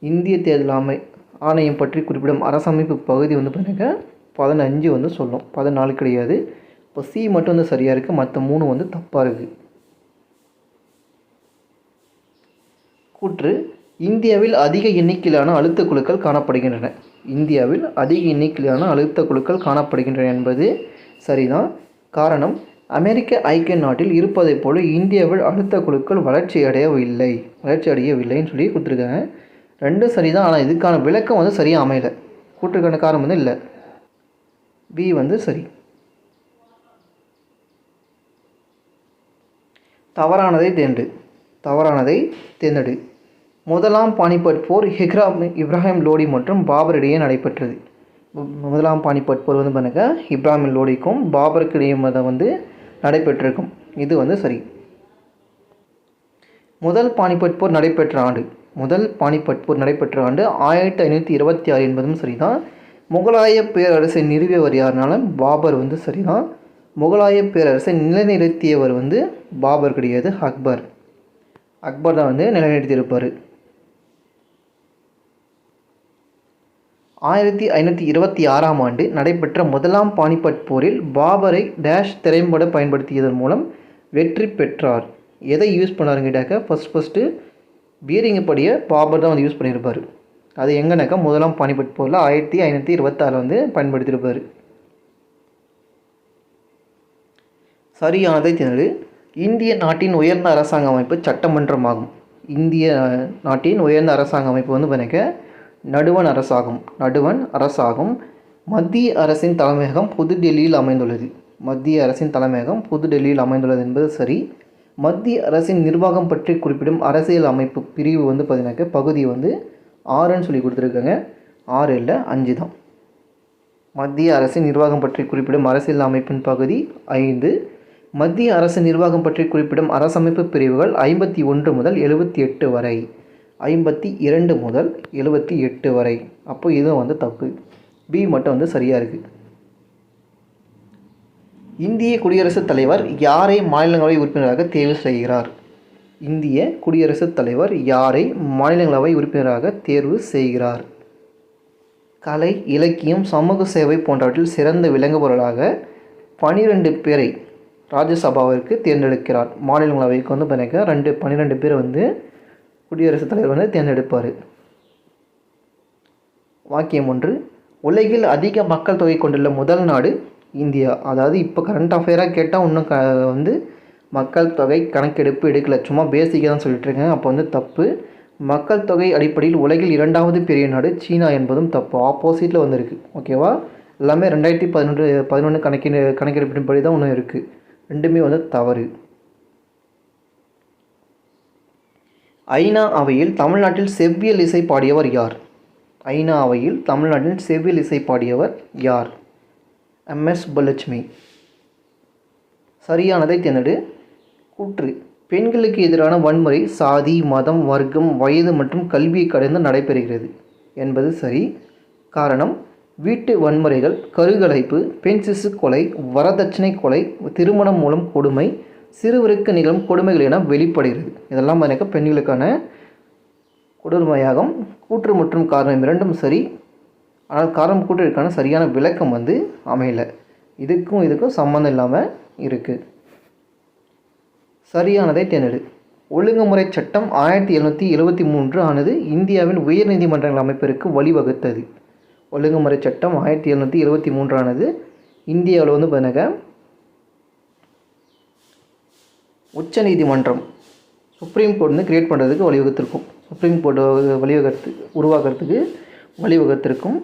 இந்திய தேர்தல் ஆணையம் பற்றி குறிப்பிடும் அரசமைப்பு பகுதி வந்து பார்த்திங்கன்னா 15 வந்து சொல்லும், 14 கிடையாது. இப்போ சி மட்டும் வந்து சரியாக இருக்குது, மற்ற 3 வந்து தப்பாக இருக்குது. கூற்று: இந்தியாவில் அதிக எண்ணிக்கையிலான அழுத்த குழுக்கள் காணப்படுகின்றன. இந்தியாவில் அதிக எண்ணிக்கையிலான அழுத்த குழுக்கள் காணப்படுகின்றன என்பது சரிதான். காரணம், அமெரிக்க ஐக்கிய நாட்டில் இருப்பதைப் போல இந்தியாவில் அழுத்த குழுக்கள் வளர்ச்சி அடையவில்லைன்னு சொல்லி கொடுத்துருக்காங்க. ரெண்டும் சரிதான், ஆனால் இதுக்கான விளக்கம் வந்து சரியாக அமையலை. கூற்றுக்கான காரணம் வந்து இல்லை. பி வந்து சரி. தவறானதை தேர்ந்தெடு. முதலாம் பானிபட் போர் இப்ராஹிம் லோடி மற்றும் பாபர் இடையே நடைபெற்றது. முதலாம் பானிபட் போர் வந்து பண்ணுங்க இப்ராஹிம் லோடிக்கும் பாபருக்கு இடையே வந்து நடைபெற்றிருக்கும். இது வந்து சரி. முதல் பானிபட் போர் நடைபெற்ற ஆண்டு 1526 என்பதும் சரிதான். முகலாய பேரரசை நிறுவியவர் யாருனாலும் பாபர் வந்து சரிதான். முகலாய பேரரசை நிலைநிறுத்தியவர் வந்து பாபர் கிடையாது, அக்பர் தான் வந்து நிலைநிறுத்தியிருப்பார். 1526ஆம் ஆண்டு நடைபெற்ற முதலாம் பானிபட் போரில் பாபரை திறம்பட பயன்படுத்தியதன் மூலம் வெற்றி பெற்றார். எதை யூஸ் பண்ணாருன்னு கேட்டாக்க ஃபஸ்ட்டு பீரிங்க படியை பாபர் தான் வந்து யூஸ் பண்ணியிருப்பார். அது எங்கன்னாக்கா முதலாம் பானிபட் போரில் 1526 வந்து பயன்படுத்தியிருப்பார். சரியானதை தேர்ந்தெடு. இந்திய நாட்டின் உயர்ந்த அரசாங்க அமைப்பு சட்டமன்றமாகும். இந்திய நாட்டின் உயர்ந்த அரசாங்க அமைப்பு வந்து எனக்கு நடுவண் அரசாகும். மத்திய அரசின் தலைமையகம் புதுடெல்லியில் அமைந்துள்ளது என்பது சரி. மத்திய அரசின் நிர்வாகம் பற்றி குறிப்பிடும் அரசியல் அமைப்பு பிரிவு வந்து பார்த்தீங்கன்னாக்க பகுதி வந்து 6ன்னு சொல்லி கொடுத்துருக்காங்க. 6 இல்லை 5 தான். மத்திய அரசின் நிர்வாகம் பற்றி குறிப்பிடும் அரசியல் அமைப்பின் பகுதி 5. மத்திய அரசு நிர்வாகம் பற்றி குறிப்பிடும் அரசமைப்பு பிரிவுகள் 51 முதல் 78 வரை. 52 முதல் 78 வரை. அப்போ இதுவும் வந்து தப்பு. பி மட்டும் வந்து சரியாக இருக்குது. இந்திய குடியரசுத் தலைவர் யாரை மாநிலங்களவை உறுப்பினராக தேர்வு செய்கிறார்? இந்திய குடியரசுத் தலைவர் யாரை மாநிலங்களவை உறுப்பினராக தேர்வு செய்கிறார்? கலை, இலக்கியம், சமூக சேவை போன்றவற்றில் சிறந்து விளங்குபவர்களாக 12 பேரை ராஜ்யசபாவிற்கு தேர்ந்தெடுக்கிறார். மாநிலங்களவைக்கு வந்து 12 பேர் வந்து குடியரசுத் தலைவர் வந்து தேர்ந்தெடுப்பார். வாக்கியம் 1. உலகில் அதிக மக்கள் தொகை கொண்டுள்ள முதல் நாடு இந்தியா. அதாவது இப்போ கரண்ட் அஃபேராக கேட்டால் இன்னும் வந்து மக்கள் தொகை கணக்கெடுப்பு எடுக்கலை, சும்மா பேசிக்காக தான் சொல்லிட்டுருக்கேன். அப்போ வந்து தப்பு. மக்கள் தொகை அடிப்படையில் உலகில் 2வது பெரிய நாடு சீனா என்பதும் தப்பு. ஆப்போசிட்டில் வந்துருக்கு. ஓகேவா? எல்லாமே 2011 கணக்கெடுப்பின்படி தான் ஒன்று இருக்குது. ரெண்டுமே வந்து தவறு. ஐநா அவையில் தமிழ்நாட்டில் செவ்வியல் இசை பாடியவர் யார்? ஐநா அவையில் தமிழ்நாட்டில் செவ்வியல் இசை பாடியவர் யார்? MS சுப்புலட்சுமி. சரியானதை தேர்ந்தெடு. கூற்று: பெண்களுக்கு எதிரான வன்முறை சாதி, மதம், வர்க்கம், வயது மற்றும் கல்வியை கடந்து நடைபெறுகிறது என்பது சரி. காரணம், வீட்டு வன்முறைகள், கருக்கலைப்பு, பெண் சிசு கொலை, வரதட்சணை கொலை, திருமணம் மூலம் கொடுமை, சிறுவருக்கு நிகழும் கொடுமைகள் என வெளிப்படுகிறது. இதெல்லாம் எனக்கு பெண்களுக்கான கொடுமையாகும். கூற்று மற்றும் காரணம் இரண்டும் சரி. ஆனால் காரணம் கூற்றிற்கான சரியான விளக்கம் வந்து அமையலை. இதுக்கும் சம்மந்தம் இல்லாமல் இருக்குது. சரியானதை தேர்ந்தெடு. ஒழுங்குமுறை சட்டம் 1773 ஆனது இந்தியாவின் உயர் நீதிமன்றங்கள் அமைப்பிற்கு வழிவகுத்தது. ஒழுங்குமுறை சட்டம் 1773 ஆனது இந்தியாவில் வந்து பாருங்க உச்ச நீதிமன்றம் சுப்ரீம் கோர்ட் வந்து கிரியேட் பண்ணுறதுக்கு வழிவகுத்திருக்கும். சுப்ரீம் கோர்ட் உருவாக்குறதுக்கு வழிவகுத்திருக்கும்.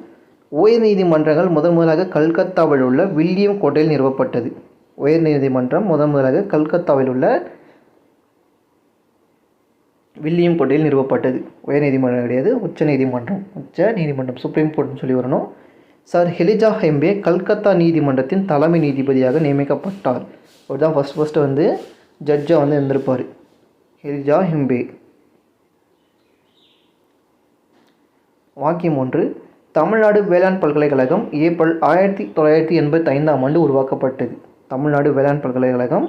உயர் நீதிமன்றங்கள் முதலாக கல்கத்தாவில் உள்ள வில்லியம் கோட்டையில் நிறுவப்பட்டது. உயர் நீதிமன்றம் முதலாக கல்கத்தாவில் உள்ள வில்லியம் கோட்டையில் நிறுவப்பட்டது. உயர்நீதிமன்றம் கிடையாது, உச்ச நீதிமன்றம் சுப்ரீம் கோர்ட்னு சொல்லி வரணும். சார் எலிஜா ஹெம்பே கல்கத்தா நீதிமன்றத்தின் தலைமை நீதிபதியாக நியமிக்கப்பட்டார். அவர் தான் ஃபஸ்ட்டு வந்து ஜட்ஜாக வந்து இருந்திருப்பார், எலிஜா ஹெம்பே. வாக்கியம் 1. தமிழ்நாடு வேளாண் பல்கலைக்கழகம் ஏப்ரல் 1985 உருவாக்கப்பட்டது. தமிழ்நாடு வேளாண் பல்கலைக்கழகம்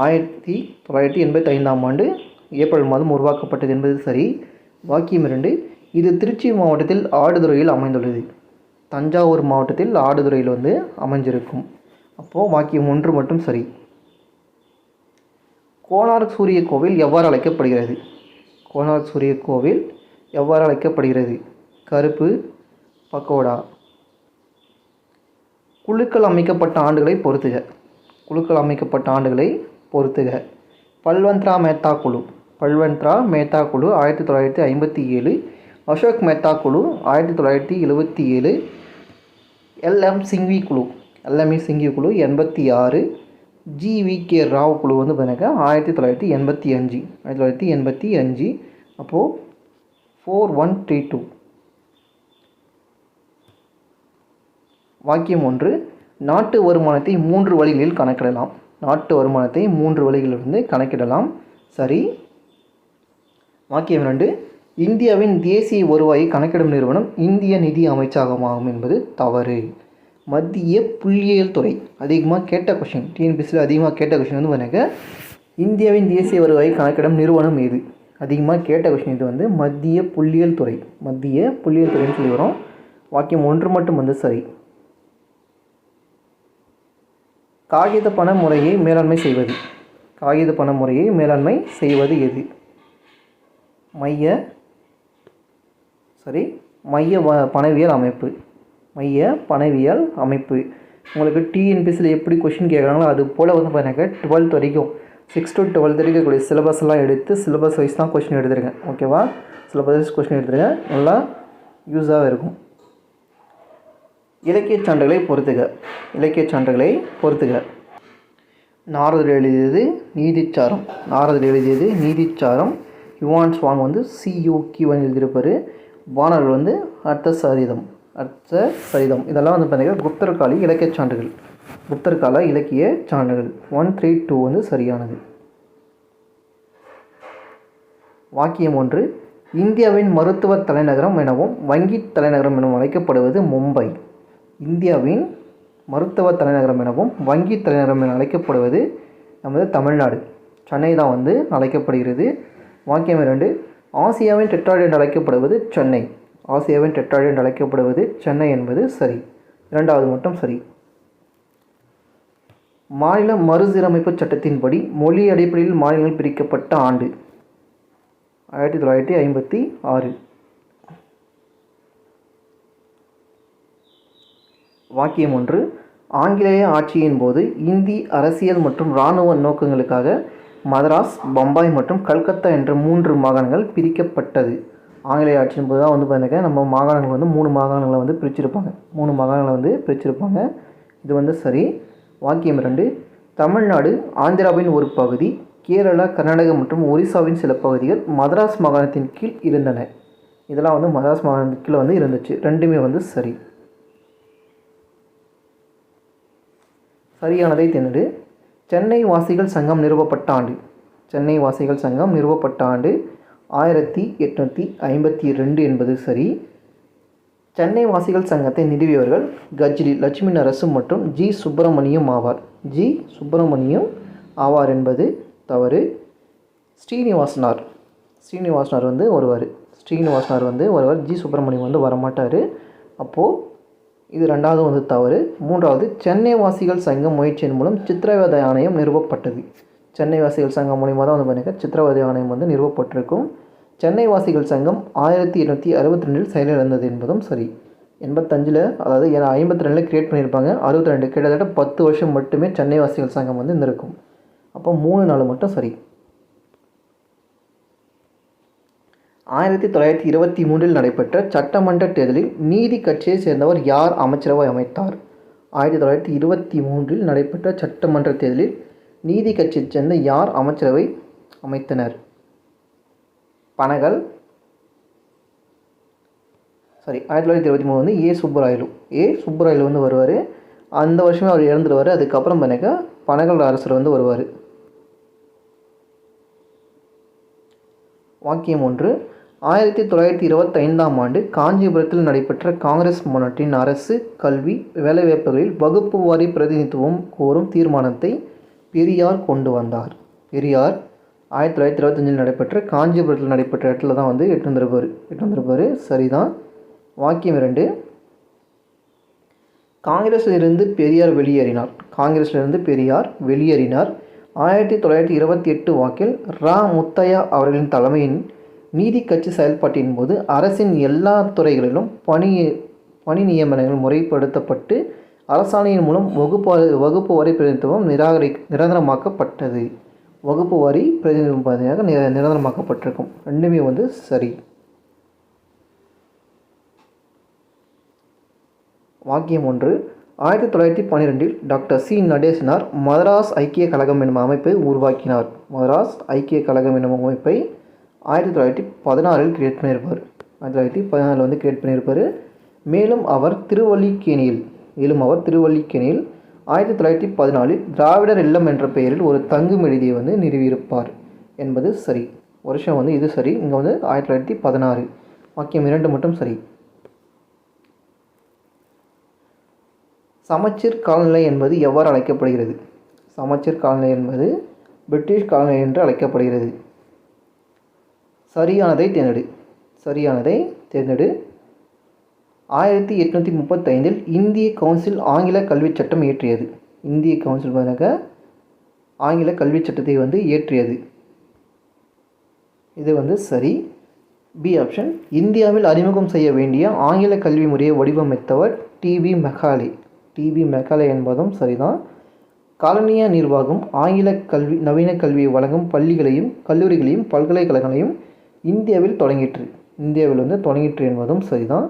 1985 ஏப்ரல் மாதம் உருவாக்கப்பட்டது என்பது சரி. வாக்கியம் 2. இது திருச்சி மாவட்டத்தில் ஆடுதுறையில் அமைந்துள்ளது. தஞ்சாவூர் மாவட்டத்தில் ஆடுதுறையில் வந்து அமைஞ்சிருக்கும். அப்போது வாக்கியம் 1 மட்டும் சரி. கோனார்க் சூரிய கோவில் எவ்வாறு அழைக்கப்படுகிறது? கோனார்க் சூரிய கோவில் எவ்வாறு அழைக்கப்படுகிறது? கருப்பு பக்கோடா. குழுக்கள் அமைக்கப்பட்ட ஆண்டுகளை பொறுத்துக. பல்வந்த்ரா மேத்தா குழு 1957, அசோக் மேத்தா குழு 1977, LM சிங்வி குழு 86, GVK ராவ் குழு வந்து பார்த்தீங்கன்னா 1985. அப்போது 4132. வாக்கியம் 1. நாட்டு வருமானத்தை 3 வழிகளில் கணக்கிடலாம். கணக்கிடலாம் சரி. வாக்கியம் 2. இந்தியாவின் தேசிய வருவாயை கணக்கிடும் நிறுவனம் இந்திய நிதி அமைச்சகமாகும் என்பது தவறு. மத்திய புள்ளியியல் துறை அதிகமாக கேட்ட கொஷின், டிஎன்பிஎஸ்சியில் அதிகமாக கேட்ட கொஷின் வந்து பாருங்க, இந்தியாவின் தேசிய வருவாயை கணக்கிடும் நிறுவனம் எது? அதிகமாக கேட்ட கொஷின் இது வந்து மத்திய புள்ளியியல் துறைன்னு சொல்லி வரும். வாக்கியம் 1 மட்டும் வந்து சரி. காகித பண முறையை மேலாண்மை செய்வது எது? மைய பணவியல் அமைப்பு. உங்களுக்கு டிஎன்பிஎஸ்சியில் எப்படி கொஷின் கேட்குறாங்களோ அது போல் வந்து பாருங்கள் 12th வரைக்கும் 6 to 12 இருக்கக்கூடிய சிலபஸ்லாம் எடுத்து சிலபஸ் வைஸ் தான் கொஷின் எடுத்துருக்கேன். ஓகேவா? சிலபஸ் வைஸ் கொஷின் எடுத்துருக்கேன், நல்லா யூஸாக இருக்கும். இலக்கியச் சான்றுகளை பொறுத்துக. நாரதர் எழுதியது நீதிச்சாரம். யுவான் ஸ்வாங் வந்து CUQ எழுதியிருப்பார். வானர்கள் வந்து அர்த்த சரிதம். இதெல்லாம் வந்து பார்த்தீங்கன்னா குப்தர் கால இலக்கிய சான்றுகள். 132 வந்து சரியானது. வாக்கியம் 1. இந்தியாவின் மருத்துவ தலைநகரம் எனவும் வங்கி தலைநகரம் எனவும் அழைக்கப்படுவது மும்பை. இந்தியாவின் மருத்துவ தலைநகரம் எனவும் வங்கி தலைநகரம் என அழைக்கப்படுவது நமது தமிழ்நாடு, சென்னை தான் வந்து அழைக்கப்படுகிறது. வாக்கியம் 2. ஆசியாவின் டெட்ராய்டு என்று அழைக்கப்படுவது சென்னை என்பது சரி. 2வது மட்டும் சரி. மாநில மறுசீரமைப்பு சட்டத்தின்படி மொழி அடிப்படையில் மாநிலங்கள் பிரிக்கப்பட்ட ஆண்டு 1956. வாக்கியம் 1. ஆங்கிலேய ஆட்சியின் போது இந்தி அரசியல் மற்றும் இராணுவ நோக்கங்களுக்காக மதராஸ், பம்பாய் மற்றும் கல்கத்தா என்ற 3 மாகாணங்கள் பிரிக்கப்பட்டது. ஆங்கிலேய ஆட்சியின் போது தான் வந்து பார்த்தீங்கன்னா நம்ம மாகாணங்கள் வந்து 3 மாகாணங்களை வந்து பிரிச்சிருப்பாங்க. இது வந்து சரி. வாக்கியம் 2. தமிழ்நாடு ஆந்திராவின் ஒரு பகுதி, கேரளா, கர்நாடகா மற்றும் ஒரிசாவின் சில பகுதிகள் மதராஸ் மாகாணத்தின் கீழ் இருந்தன. இதெல்லாம் வந்து மதராஸ் மாகாணத்தின் கீழ் வந்து இருந்துச்சு. 2மே வந்து சரி. சரியானதை தேர்ந்தெடு. சென்னை வாசிகள் சங்கம் நிறுவப்பட்ட ஆண்டு 1852 என்பது சரி. சென்னை வாசிகள் சங்கத்தை நிறுவியவர்கள் கஜ்லி லட்சுமி நரசு மற்றும் சுப்பிரமணியம் ஆவார் என்பது தவறு. ஸ்ரீனிவாசனார் வந்து ஒருவர், சுப்பிரமணியம் வந்து வரமாட்டார். அப்போது இது 2வது வந்து தவறு. 3வது, சென்னை வாசிகள் சங்கம் முயற்சியின் மூலம் சித்திரவதை ஆணையம் நிறுவப்பட்டது. சென்னை வாசிகள் சங்கம் மூலியமாக தான் வந்து பார்த்தீங்கன்னா சித்திரவதை ஆணையம் வந்து நிறுவப்பட்டிருக்கும். சென்னை வாசிகள் சங்கம் 1862 செயலிழந்தது என்பதும் சரி. 85 அதாவது 52 கிரியேட் பண்ணியிருப்பாங்க. 62 கிட்டத்தட்ட 10 வருஷம் மட்டுமே சென்னை வாசிகள் சங்கம் வந்து இருந்திருக்கும். அப்போ 3 4 மட்டும் சரி. 1923 நடைபெற்ற சட்டமன்ற தேர்தலில் நீதி கட்சியை சேர்ந்தவர் யார் அமைச்சரவை அமைத்தார்? 1923 நடைபெற்ற சட்டமன்ற தேர்தலில் நீதி கட்சியைச் சேர்ந்த யார் அமைச்சரவை அமைத்தனர்? பனகல். 1923 வந்து ஏ சுப்பராயலு வந்து வருவார். அந்த வருஷமே அவர் இறந்துடுவார். அதுக்கப்புறம் பார்த்தீங்கன்னா பனகல் அரசர் வந்து வருவார். வாக்கியம் 1. 1925ஆம் ஆண்டு காஞ்சிபுரத்தில் நடைபெற்ற காங்கிரஸ் மாநாட்டின் அரசு, கல்வி, வேலைவாய்ப்புகளில் வகுப்பு வாரி பிரதிநிதித்துவம் கோரும் தீர்மானத்தை பெரியார் கொண்டு வந்தார். பெரியார் 1925 நடைபெற்ற காஞ்சிபுரத்தில் நடைபெற்ற இடத்துல தான் வந்து எட்டு வந்திருப்பார். சரிதான். வாக்கியம் 2. காங்கிரஸிலிருந்து பெரியார் வெளியேறினார். 1928 வாக்கில் ரா. முத்தையா அவர்களின் தலைமையின் நீதி கட்சி செயல்பாட்டின் போது அரசின் எல்லா துறைகளிலும் பணி நியமனங்கள் முறைப்படுத்தப்பட்டு அரசாணையின் மூலம் வகுப்பு வாரி பிரதிநிதித்துவம் நிரந்தரமாக்கப்பட்டது. வகுப்பு வாரி பிரதிநிதித்துவம் பார்த்தீங்கன்னா நிரந்தரமாக்கப்பட்டிருக்கும். ரெண்டுமே வந்து சரி. வாக்கியம் 1. 1912 டாக்டர் சி. நடேசனார் மதராஸ் ஐக்கிய கழகம் எனும் அமைப்பை உருவாக்கினார். மதராஸ் ஐக்கிய கழகம் எனும் அமைப்பை 1916 கிரியேட் பண்ணியிருப்பார். 1914 வந்து கிரியேட் பண்ணியிருப்பார். மேலும் அவர் திருவல்லிக்கேணியில் 1914 திராவிடர் இல்லம் என்ற பெயரில் ஒரு தங்கும் விடுதியை வந்து நிறுவியிருப்பார் என்பது சரி. வருஷம் வந்து இது சரி. இங்கே வந்து 1916. வாக்கியம் 2 மட்டும் சரி. சமச்சீர் காலநிலை என்பது எவ்வாறு அழைக்கப்படுகிறது? சமச்சீர் காலநிலை என்பது பிரிட்டிஷ் காலநிலை என்று அழைக்கப்படுகிறது. சரியானதை தேர்ந்தெடு. 1835 இந்திய கவுன்சில் ஆங்கில கல்விச் சட்டம் இயற்றியது. இந்திய கவுன்சில் ஆங்கில கல்விச் சட்டத்தை வந்து இயற்றியது. இது வந்து சரி. B option. இந்தியாவில் அறிமுகம் செய்ய வேண்டிய ஆங்கில கல்வி முறையை வடிவமைத்தவர் டிபி மெக்காலே என்பதும் சரிதான். காலனிய நிர்வாகம் நவீன கல்வியை வழங்கும் பள்ளிகளையும் கல்லூரிகளையும் பல்கலைக்கழகங்களையும் இந்தியாவில் தொடங்கிற்று என்பதும் சரிதான்.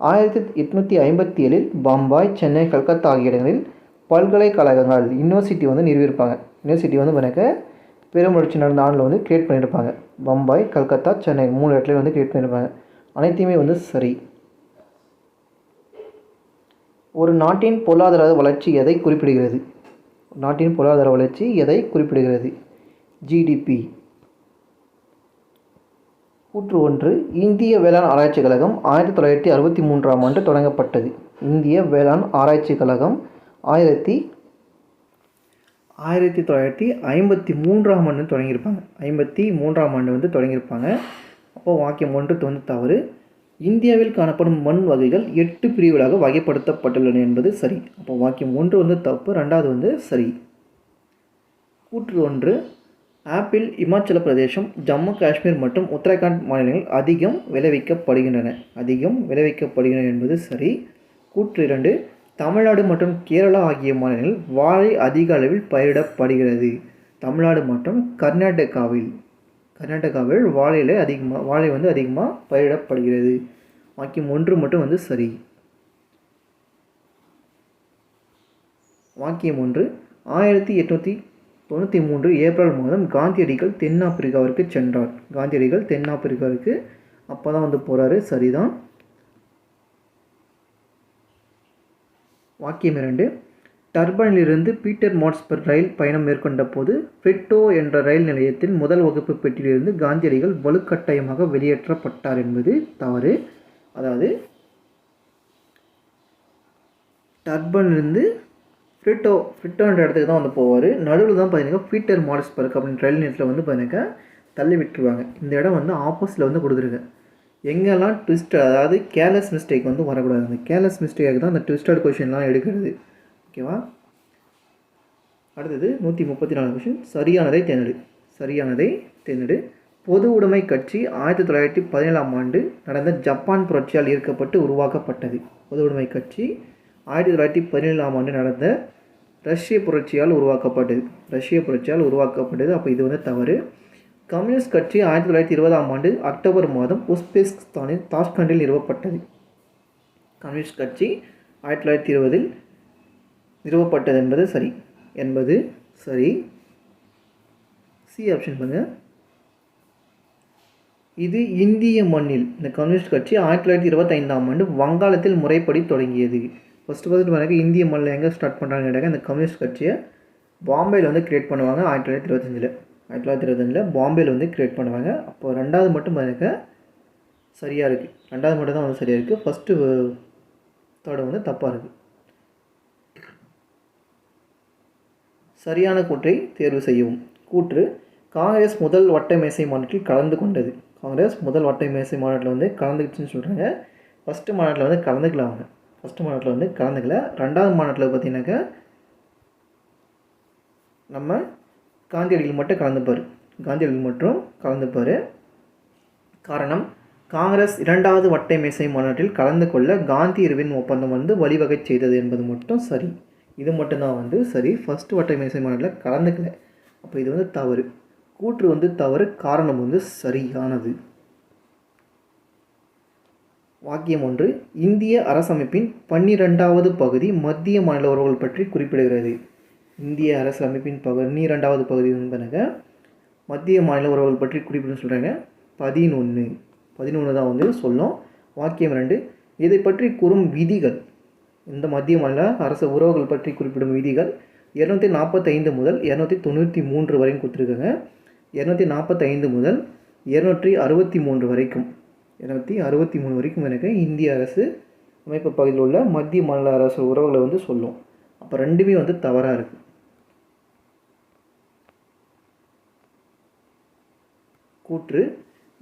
1857 பம்பாய், சென்னை, கல்கத்தா ஆகிய இடங்களில் பல்கலைக்கழகங்கள் யூனிவர்சிட்டி வந்து நிறுவியிருப்பாங்க. யூனிவர்சிட்டி வந்து பெருமுயற்சி நடந்த ஆண்டில் வந்து கிரியேட் பண்ணியிருப்பாங்க. பம்பாய், கல்கத்தா, சென்னை 3 இடத்துலையும் வந்து கிரியேட் பண்ணியிருப்பாங்க. அனைத்தையுமே வந்து சரி. ஒரு நாட்டின் பொருளாதார வளர்ச்சி எதை குறிப்பிடுகிறது? ஜிடிபி. கூற்று 1. இந்திய வேளாண் ஆராய்ச்சி கழகம் 1963ஆம் ஆண்டு தொடங்கப்பட்டது. இந்திய வேளாண் ஆராய்ச்சி கழகம் 1953ஆம் ஆண்டு தொடங்கியிருப்பாங்க. 53ஆம் ஆண்டு வந்து தொடங்கியிருப்பாங்க. அப்போது வாக்கியம் 1 வந்து தவறு. இந்தியாவில் காணப்படும் மண் வகைகள் 8 பிரிவுகளாக வகைப்படுத்தப்பட்டுள்ளன என்பது சரி. அப்போ வாக்கியம் 1 வந்து தப்பு, 2வது வந்து சரி. கூற்று 1. ஆப்பிள் இமாச்சல பிரதேசம், ஜம்மு காஷ்மீர் மற்றும் உத்தரகாண்ட் மாநிலங்கள் அதிகம் விளைவிக்கப்படுகின்றன என்பது சரி. கூற்று 2. தமிழ்நாடு மற்றும் கேரளா ஆகிய மாநிலங்களில் வாழை அதிக அளவில் பயிரிடப்படுகிறது. தமிழ்நாடு மற்றும் கர்நாடகாவில் வாழை வந்து அதிகமாக பயிரிடப்படுகிறது. வாக்கியம் 1 மட்டும் வந்து சரி. வாக்கியம் 1. 1893 ஏப்ரல் மாதம் காந்தியடிகள் தென்னாப்பிரிக்காவிற்கு சென்றார். அப்போ தான் வந்து போகிறாரு. சரிதான். வாக்கியம் 2. டர்பனிலிருந்து பீட்டர் மார்ட்ஸ்பர்க் ரயில் பயணம் மேற்கொண்ட போது ஃப்ரிட்டோ என்ற ரயில் நிலையத்தின் முதல் வகுப்பு பெட்டியிலிருந்து காந்தியடிகள் வலுக்கட்டாயமாக வெளியேற்றப்பட்டார் என்பது தவறு. அதாவது டர்பனிலிருந்து ஃப்ரிட்டோ என்ற இடத்துக்கு தான் வந்து போவார். நடுவில் தான் பார்த்தீங்கன்னா பீட்டர் மார்ட்ஸ்பர்க் அப்படின்ற ரயில் நிலையத்தில் வந்து பார்த்தீங்கன்னா தள்ளி விட்டுருவாங்க. இந்த இடம் வந்து ஆப்போசிட்டில் வந்து கொடுத்துருக்கேன். எங்கெல்லாம் ட்விஸ்ட், அதாவது கேர்லெஸ் மிஸ்டேக் வந்து வரக்கூடாது. அந்த கேர்லெஸ் மிஸ்டேக்கு தான் அந்த ட்விஸ்டட் கொஷின்லாம் எடுக்கிறது. ஓகேவா? அடுத்தது 134 கொஷின். சரியானதை தேர்ந்தெடு. பொது உடைமை கட்சி 1917ஆம் ஆண்டு நடந்த ஜப்பான் புரட்சியால் ஈர்க்கப்பட்டு உருவாக்கப்பட்டது. பொது உடைமை கட்சி 1917ஆம் ஆண்டு நடந்த ரஷ்ய புரட்சியால் உருவாக்கப்பட்டது. அப்போ இது வந்து தவறு. கம்யூனிஸ்ட் கட்சி 1920ஆம் ஆண்டு அக்டோபர் மாதம் உஸ்பெகிஸ்தானின் தாஷ்கண்டில் நிறுவப்பட்டது. கம்யூனிஸ்ட் கட்சி 1920இல் நிறுவப்பட்டது என்பது சரி. சி ஆப்ஷன் பண்ணுங்கள். இது இந்திய மண்ணில் இந்த கம்யூனிஸ்ட் கட்சி 1925ஆம் ஆண்டு வங்காளத்தில் முறைப்படி தொடங்கியது. ஃபஸ்ட்டு எனக்கு இந்திய மண்ணில் எங்கே ஸ்டார்ட் பண்ணுறாங்கன்னு கேட்டாங்க, இந்த கம்யூனிஸ்ட் கட்சியை பாம்பேயில் வந்து கிரியேட் பண்ணுவாங்க 1925 பாம்பேயில் வந்து கிரியேட் பண்ணுவாங்க. அப்போ ரெண்டாவது மட்டும் எனக்கு சரியாக இருக்குது, ரெண்டாவது மட்டும் தான் வந்து சரியாக இருக்குது, ஃபஸ்ட்டு தேர்டு வந்து தப்பாக இருக்குது. சரியான கூற்றை தேர்வு செய்யவும். கூற்று: காங்கிரஸ் முதல் வட்ட மேசை மாநாட்டில் கலந்து கொண்டது. காங்கிரஸ் முதல் வட்ட மேசை மாநாட்டில் வந்து கலந்துக்கிச்சுன்னு சொல்கிறாங்க. ஃபஸ்ட்டு மாநாட்டில் வந்து கலந்துக்கல அவங்க, ஃபஸ்ட்டு மாநாட்டில் வந்து கலந்துக்கல. ரெண்டாவது மாநாட்டில் பார்த்தீங்கன்னாக்கா நம்ம காந்தியடிகள் மட்டும் கலந்துப்பார். காரணம், காங்கிரஸ் இரண்டாவது வட்டை மேசை மாநாட்டில் கலந்து கொள்ள காந்தி இர்வின் ஒப்பந்தம் வந்து வழிவகை செய்தது என்பது மட்டும் சரி. இது மட்டும்தான் வந்து சரி. ஃபஸ்ட்டு வட்டை மேசை மாநாட்டில் கலந்துக்கல, அப்போ இது வந்து தவறு. கூற்று வந்து தவறு, காரணம் வந்து சரியானது. வாக்கியம் 1. இந்திய அரசமைப்பின் 12வது பகுதி மத்திய மாநில உறவுகள் பற்றி குறிப்பிடுகிறது. இந்திய அரசமைப்பின் 12வது பகுதி வந்து மத்திய மாநில உறவுகள் பற்றி குறிப்பிடுன்னு சொல்கிறாங்க. 11 தான் வந்து சொல்லும். வாக்கியம் 2. இதை பற்றி கூறும் விதிகள். இந்த மத்திய மாநில அரசு உறவுகள் பற்றி குறிப்பிடும் விதிகள் 245 முதல் 293 வரைக்கும் கொடுத்துருக்காங்க. 245 முதல் 263 வரைக்கும், 263 வரைக்கும் எனக்கு இந்திய அரசு அமைப்பு பகுதியில் உள்ள மத்திய மாநில அரசு உறவுகளை வந்து சொல்லும். அப்போ ரெண்டுமே வந்து தவறாக இருக்குது. கூற்று: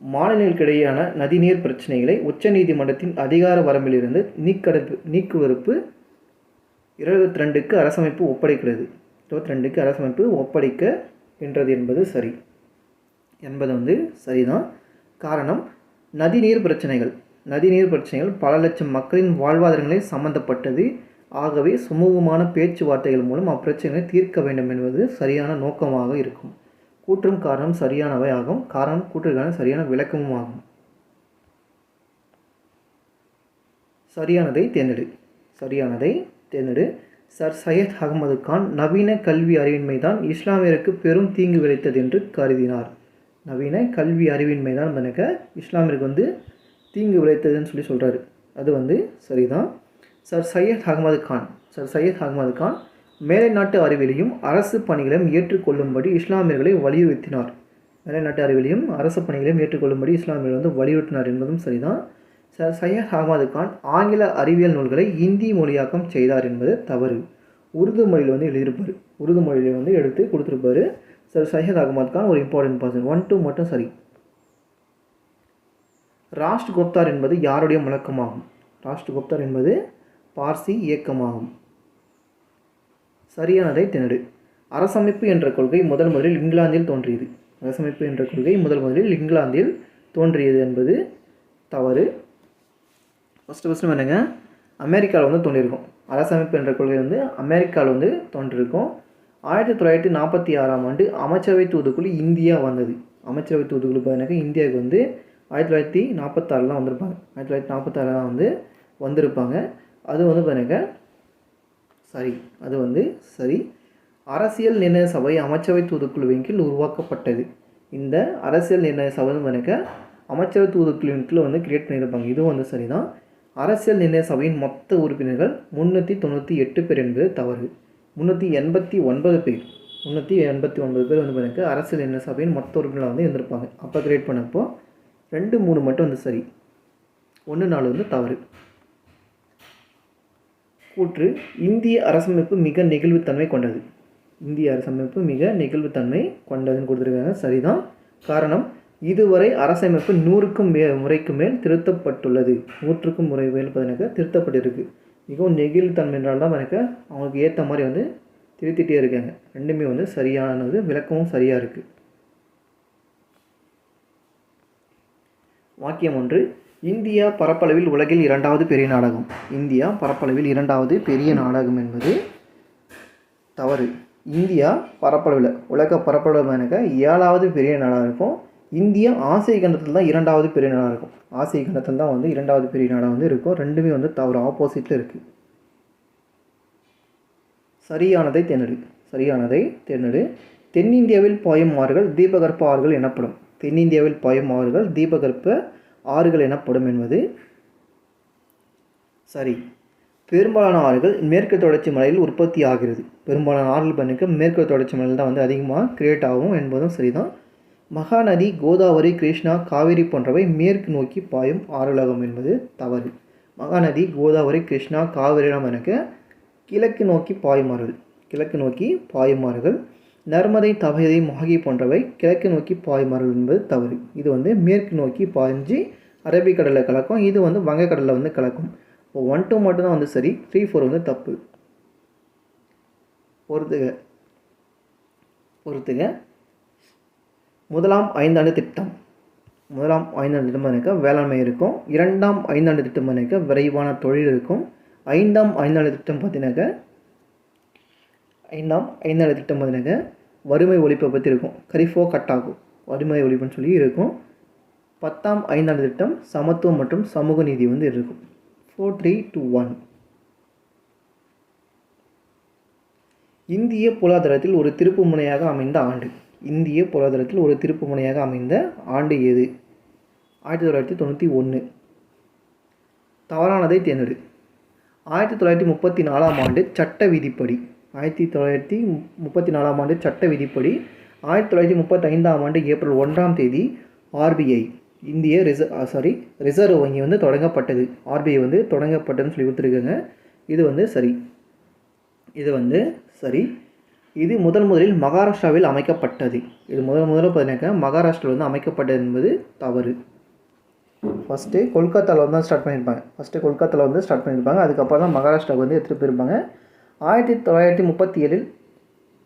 மாநிலங்களுக்கிடையேயான நதிநீர் பிரச்சனைகளை உச்சநீதிமன்றத்தின் அதிகார வரம்பிலிருந்து நீக்குவரப்பு 22க்கு அரசமைப்பு ஒப்படைக்கிறது. 22க்கு அரசமைப்பு ஒப்படைக்கின்றது என்பது சரி, என்பது வந்து சரிதான். காரணம், நதிநீர் பிரச்சனைகள் பல லட்சம் மக்களின் வாழ்வாதாரங்களை சம்பந்தப்பட்டது. ஆகவே சுமூகமான பேச்சுவார்த்தைகள் மூலம் அப்பிரச்சனைகளை தீர்க்க வேண்டும் என்பது சரியான நோக்கமாக இருக்கும். கூற்றும் காரணம் சரியானவை ஆகும். காரணம் கூற்றுக்கான சரியான விளக்கமும் ஆகும். சரியானதை தேர்ந்தெடு. சர் சையத் அகமது கான் நவீன கல்வி அறிவின்மைதான் இஸ்லாமியருக்கு பெரும் தீங்கு விளைத்தது என்று கருதினார். நவீன கல்வி அறிவின்மை தான் எனக்கு இஸ்லாமியருக்கு வந்து தீங்கு விளைத்ததுன்னு சொல்கிறாரு. அது வந்து சரிதான். சர் சையத் அகமது கான் மேலை நாட்டு அறிவியலையும் அரசு பணிகளையும் ஏற்றுக்கொள்ளும்படி இஸ்லாமியர்களை வலியுறுத்தினார். மேலை நாட்டு அறிவியலையும் அரசு பணிகளையும் ஏற்றுக்கொள்ளும்படி இஸ்லாமியர்கள் வந்து வலியுறுத்தினார் என்பதும் சரிதான். சர் சையத் அகமது கான் ஆங்கில அறிவியல் நூல்களை இந்தி மொழியாக்கம் செய்தார் என்பது தவறு. உருது மொழியில் வந்து எழுதியிருப்பார், உருது மொழியில் வந்து எடுத்து கொடுத்துருப்பாரு. சர் சையத் அகமது கான் ஒரு இம்பார்ட்டன்ட் பர்சன். 1, 2 மட்டும் சரி. ராஷ்ட்ரகோப்தார் என்பது யாருடைய முழக்கமாகும்? ராஷ்ட்ரகோப்தார் என்பது பார்சி இயக்கமாகும். சரியானதை தேர்ந்தெடு. அரசமைப்பு என்ற கொள்கை முதலில் இங்கிலாந்தில் தோன்றியது என்பது தவறு. ஃபஸ்ட்டு என்னங்க, அமெரிக்காவில் வந்து தோன்றியிருக்கும். அரசமைப்பு என்ற கொள்கை வந்து அமெரிக்காவில் வந்து தோன்றியிருக்கும். 1946ஆம் ஆண்டு அமைச்சரவை தூதுக்குழு இந்தியா வந்தது. அமைச்சரவை தூதுக்குழு பார்த்தீங்கன்னா இந்தியாவுக்கு வந்து 1946 தான் வந்திருப்பாங்க. 1946 தான் வந்து வந்திருப்பாங்க. அது வந்து பார்த்தீங்கன்னா சரி, அது வந்து சரி. அரசியல் நிர்ணய சபை அமைச்சரவை தூதுக்குழுவின் கீழ் உருவாக்கப்பட்டது. இந்த அரசியல் நிர்ணய சபை வந்து அமைச்சரவை தூதுக்குழுவின் கீழ் வந்து கிரியேட் பண்ணியிருப்பாங்க. இதுவும் வந்து சரிதான். அரசியல் நிர்ணய சபையின் மொத்த உறுப்பினர்கள் 398 பேர் என்பது தவறு. 389 பேர் வந்து அரசியல் நிர்ணய சபையின் மொத்த உறுப்பினர்கள் வந்து இருந்திருப்பாங்க. அப்போ கிரியேட் பண்ணப்போ 2, 3 மட்டும் வந்து சரி, 1, 4 வந்து தவறு. கூற்று: இந்திய அரசமைப்பு மிக நெகிழ்வுத்தன்மை கொண்டது. இந்திய அரசமைப்பு மிக நெகிழ்வுத்தன்மை கொண்டதுன்னு கொடுத்துருக்காங்க. சரிதான். காரணம், இதுவரை அரசமைப்பு 100க்கும் முறைக்கு மேல் திருத்தப்பட்டுள்ளது. 100க்கும் முறை மேல் திருத்தப்பட்டிருக்கு. மிகவும் நெகிழ்வுத்தன்மை என்றால் தான் அவங்களுக்கு ஏற்ற மாதிரி வந்து திருத்திட்டே இருக்காங்க. ரெண்டுமே வந்து சரியானது, விளக்கமும் சரியாக இருக்குது. வாக்கியம் 1. இந்தியா பரப்பளவில் உலகில் 2வது பெரிய நாடகம். இந்தியா பரப்பளவில் 2வது பெரிய நாடகம் என்பது தவறு. இந்தியா பரப்பளவில், உலக பரப்பளவு 7வது பெரிய நாடாக இருக்கும். இந்தியா ஆசிய கண்டத்தில் தான் 2வது பெரிய நாடாக இருக்கும். ஆசிய கண்டத்தில் தான் வந்து 2வது பெரிய நாடாக வந்து இருக்கும். ரெண்டுமே வந்து தவறு, ஆப்போசிட்டில் இருக்குது. சரியானதை தேர்ந்தெடு. தென்னிந்தியாவில் பாயும் ஆறுகள் தீபகற்ப ஆறுகள் எனப்படும். தென்னிந்தியாவில் பாயும் ஆறுகள் தீபகற்ப ஆறுகள் எனப்படும் என்பது சரி. பெரும்பாலான ஆறுகள் மேற்கு தொடர்ச்சி மலையில் உற்பத்தி ஆகிறது. பெரும்பாலான ஆறுகள் பண்ணிக்க மேற்கு தொடர்ச்சி மலையில் தான் வந்து அதிகமாக கிரியேட் ஆகும் என்பதும் சரிதான். மகாநதி, கோதாவரி, கிருஷ்ணா, காவேரி போன்றவை மேற்கு நோக்கி பாயும் ஆறுலகம் என்பது தவறு. மகாநதி, கோதாவரி, கிருஷ்ணா, காவேரிலாம் எனக்கு கிழக்கு நோக்கி பாயுமாறுகள். கிழக்கு நோக்கி பாயுமாறுகள். நர்மதை, தபதி, மாகி போன்றவை கிழக்கு நோக்கி பாயுமாறுகள் என்பது தவறு. இது வந்து மேற்கு நோக்கி பாய்ஞ்சி அரபிக்கடலில் கலக்கும். இது வந்து வங்கக்கடலில் வந்து கலக்கும். இப்போ 1, 2 மட்டும்தான் வந்து சரி. 3, 4 வந்து தப்பு. பொறுத்துக. முதலாம் ஐந்தாண்டு திட்டம். முதலாம் ஐந்தாண்டு திட்டம் எனக்கு வேளாண்மை இருக்கும். 2ஆம் ஐந்தாண்டு திட்டம் எனக்கு விரைவான தொழில் இருக்கும். 5ஆம் ஐந்தாண்டு திட்டம் பார்த்தீங்கன்னாக்க 5ஆம் ஐந்தாண்டு திட்டம் பார்த்தீங்கன்னாக்க வறுமை ஒழிப்பை பற்றி இருக்கும். கரிஃபோ கட்டாகும் வறுமை ஒழிப்புன்னு சொல்லி இருக்கும். 10ஆம் ஐந்தாண்டு திட்டம் சமத்துவம் மற்றும் சமூக நீதி வந்து இருக்கும். 4, 3, 2, 1. இந்திய பொருளாதாரத்தில் ஒரு திருப்பு முனையாக அமைந்த ஆண்டு. இந்திய பொருளாதாரத்தில் ஒரு திருப்பு முனையாக அமைந்த ஆண்டு எது? 1991. தவறானதை தேர்ந்தெடு. 1934ஆம் ஆண்டு சட்ட விதிப்படி 1934ஆம் ஆண்டு சட்ட விதிப்படி 1935ஆம் ஆண்டு ஏப்ரல் 1ஆம் தேதி RBI இந்திய ரிசர்வ் வங்கி வந்து தொடங்கப்பட்டது. RBI வந்து தொடங்கப்பட்டதுன்னு சொல்லி கொடுத்துருக்காங்க. இது வந்து சரி. இது முதலில் மகாராஷ்டிராவில் அமைக்கப்பட்டது. இது முதல்ல பார்த்தீங்கன்னாக்கா மகாராஷ்டிராவில் வந்து அமைக்கப்பட்டது என்பது தவறு. ஃபஸ்ட்டு கொல்கத்தாவில் வந்து ஸ்டார்ட் பண்ணியிருப்பாங்க. அதுக்கப்புறம் தான் மகாராஷ்டிராவுக்கு வந்து எடுத்துகிட்டு போயிருப்பாங்க. 1937இல்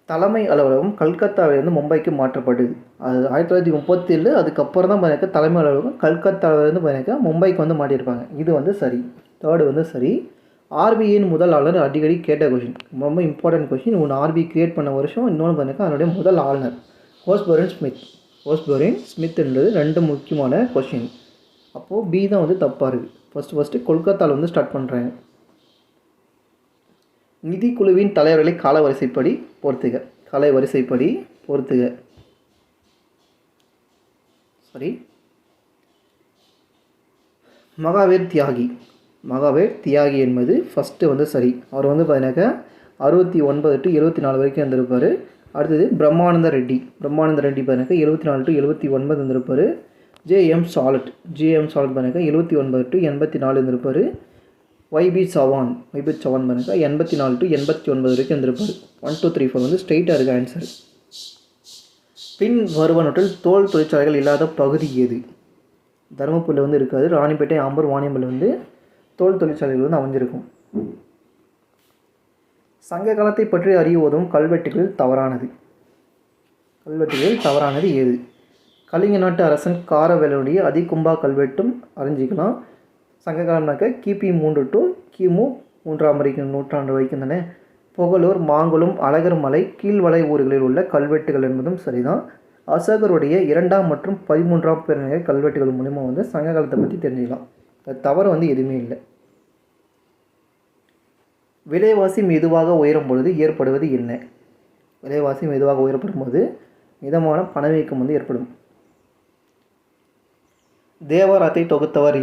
தலைமை அலுவலகம் கல்கத்தாவிலிருந்து மும்பைக்கு மாற்றப்பட்டது. அது 1937. அதுக்கப்புறம் தான் பார்த்தீங்கன்னா தலைமை அலுவலகம் கல்கத்தாவிலிருந்து பார்த்தீங்கன்னா மும்பைக்கு வந்து மாட்டியிருப்பாங்க. இது வந்து சரி. தேர்டு வந்து சரி. RBIயின் முதல் ஆளுநர் அடிக்கடி கேட்ட கொஷின், ரொம்ப இம்பார்ட்டன்ட் கொஷின். ஒன்று RBI கிரியேட் பண்ண வருஷம், இன்னொன்று பார்த்தீங்கன்னா அதனுடைய முதல் ஆளுநர் ஓஸ்போரின் ஸ்மித்ன்றது 2 முக்கியமான கொஷின். அப்போது B தான் வந்து தப்பாக இருக்குது. ஃபஸ்ட்டு கொல்கத்தாவில் வந்து ஸ்டார்ட் பண்ணுறாங்க. நிதிக்குழுவின் தலைவர்களை காலவரிசைப்படி பொறுத்துக. சரி. மகாவீர் தியாகி என்பது ஃபஸ்ட்டு வந்து சரி. அவர் வந்து பார்த்தீங்கன்னாக்கா 69 to 74 வரைக்கும் இருந்திருப்பார். அடுத்தது பிரம்மானந்த ரெட்டி பார்த்தீங்கன்னாக்கா 74 to 79 இருந்திருப்பார். JM சாலட் பார்த்தீங்கன்னாக்கா 79 to 84 இருந்திருப்பார். YB சவான் பார்த்தீங்கன்னா 84 to 89 வரைக்கும் இருந்திருப்பார். 1, 2, 3, 4 வந்து ஸ்ட்ரெயிட்டாக இருக்குது ஆன்சர். பின் வருவனவற்றில் தோல் தொழிற்சாலைகள் இல்லாத பகுதி எது? தருமபுரியில் வந்து இருக்காது. ராணிப்பேட்டை, ஆம்பூர், வாணியம்பலம் வந்து தோல் தொழிற்சாலைகள் வந்து அமைஞ்சிருக்கும். சங்க காலத்தை பற்றி அறிய உதவும் கல்வெட்டுகளில் தவறானது எது? கலிங்க நாட்டு அரசன் காரவேலனுடைய அதிகும்பா கல்வெட்டும் அறிஞ்சிக்கலாம். சங்க காலம்னாக்க கிபி 3 to கிமு 3ஆம் நூற்றாண்டு வரைக்கும் தானே. புகழூர், மாங்குளம், அழகர்மலை, கீழ்வளை ஊர்களில் உள்ள கல்வெட்டுகள் என்பதும் சரிதான். அசோகருடைய 2ஆம் மற்றும் 13ஆம் பெருநிலை கல்வெட்டுகள் மூலிமா வந்து சங்க காலத்தை பற்றி தெரிஞ்சுக்கலாம். தவறு வந்து எதுவுமே இல்லை. விலைவாசி மெதுவாக உயரும் பொழுது ஏற்படுவது என்ன? விலைவாசி மெதுவாக உயரப்படும் போது மிதமான பணவீக்கம் வந்து ஏற்படும். தேவாரத்தை தொகுத்தவர்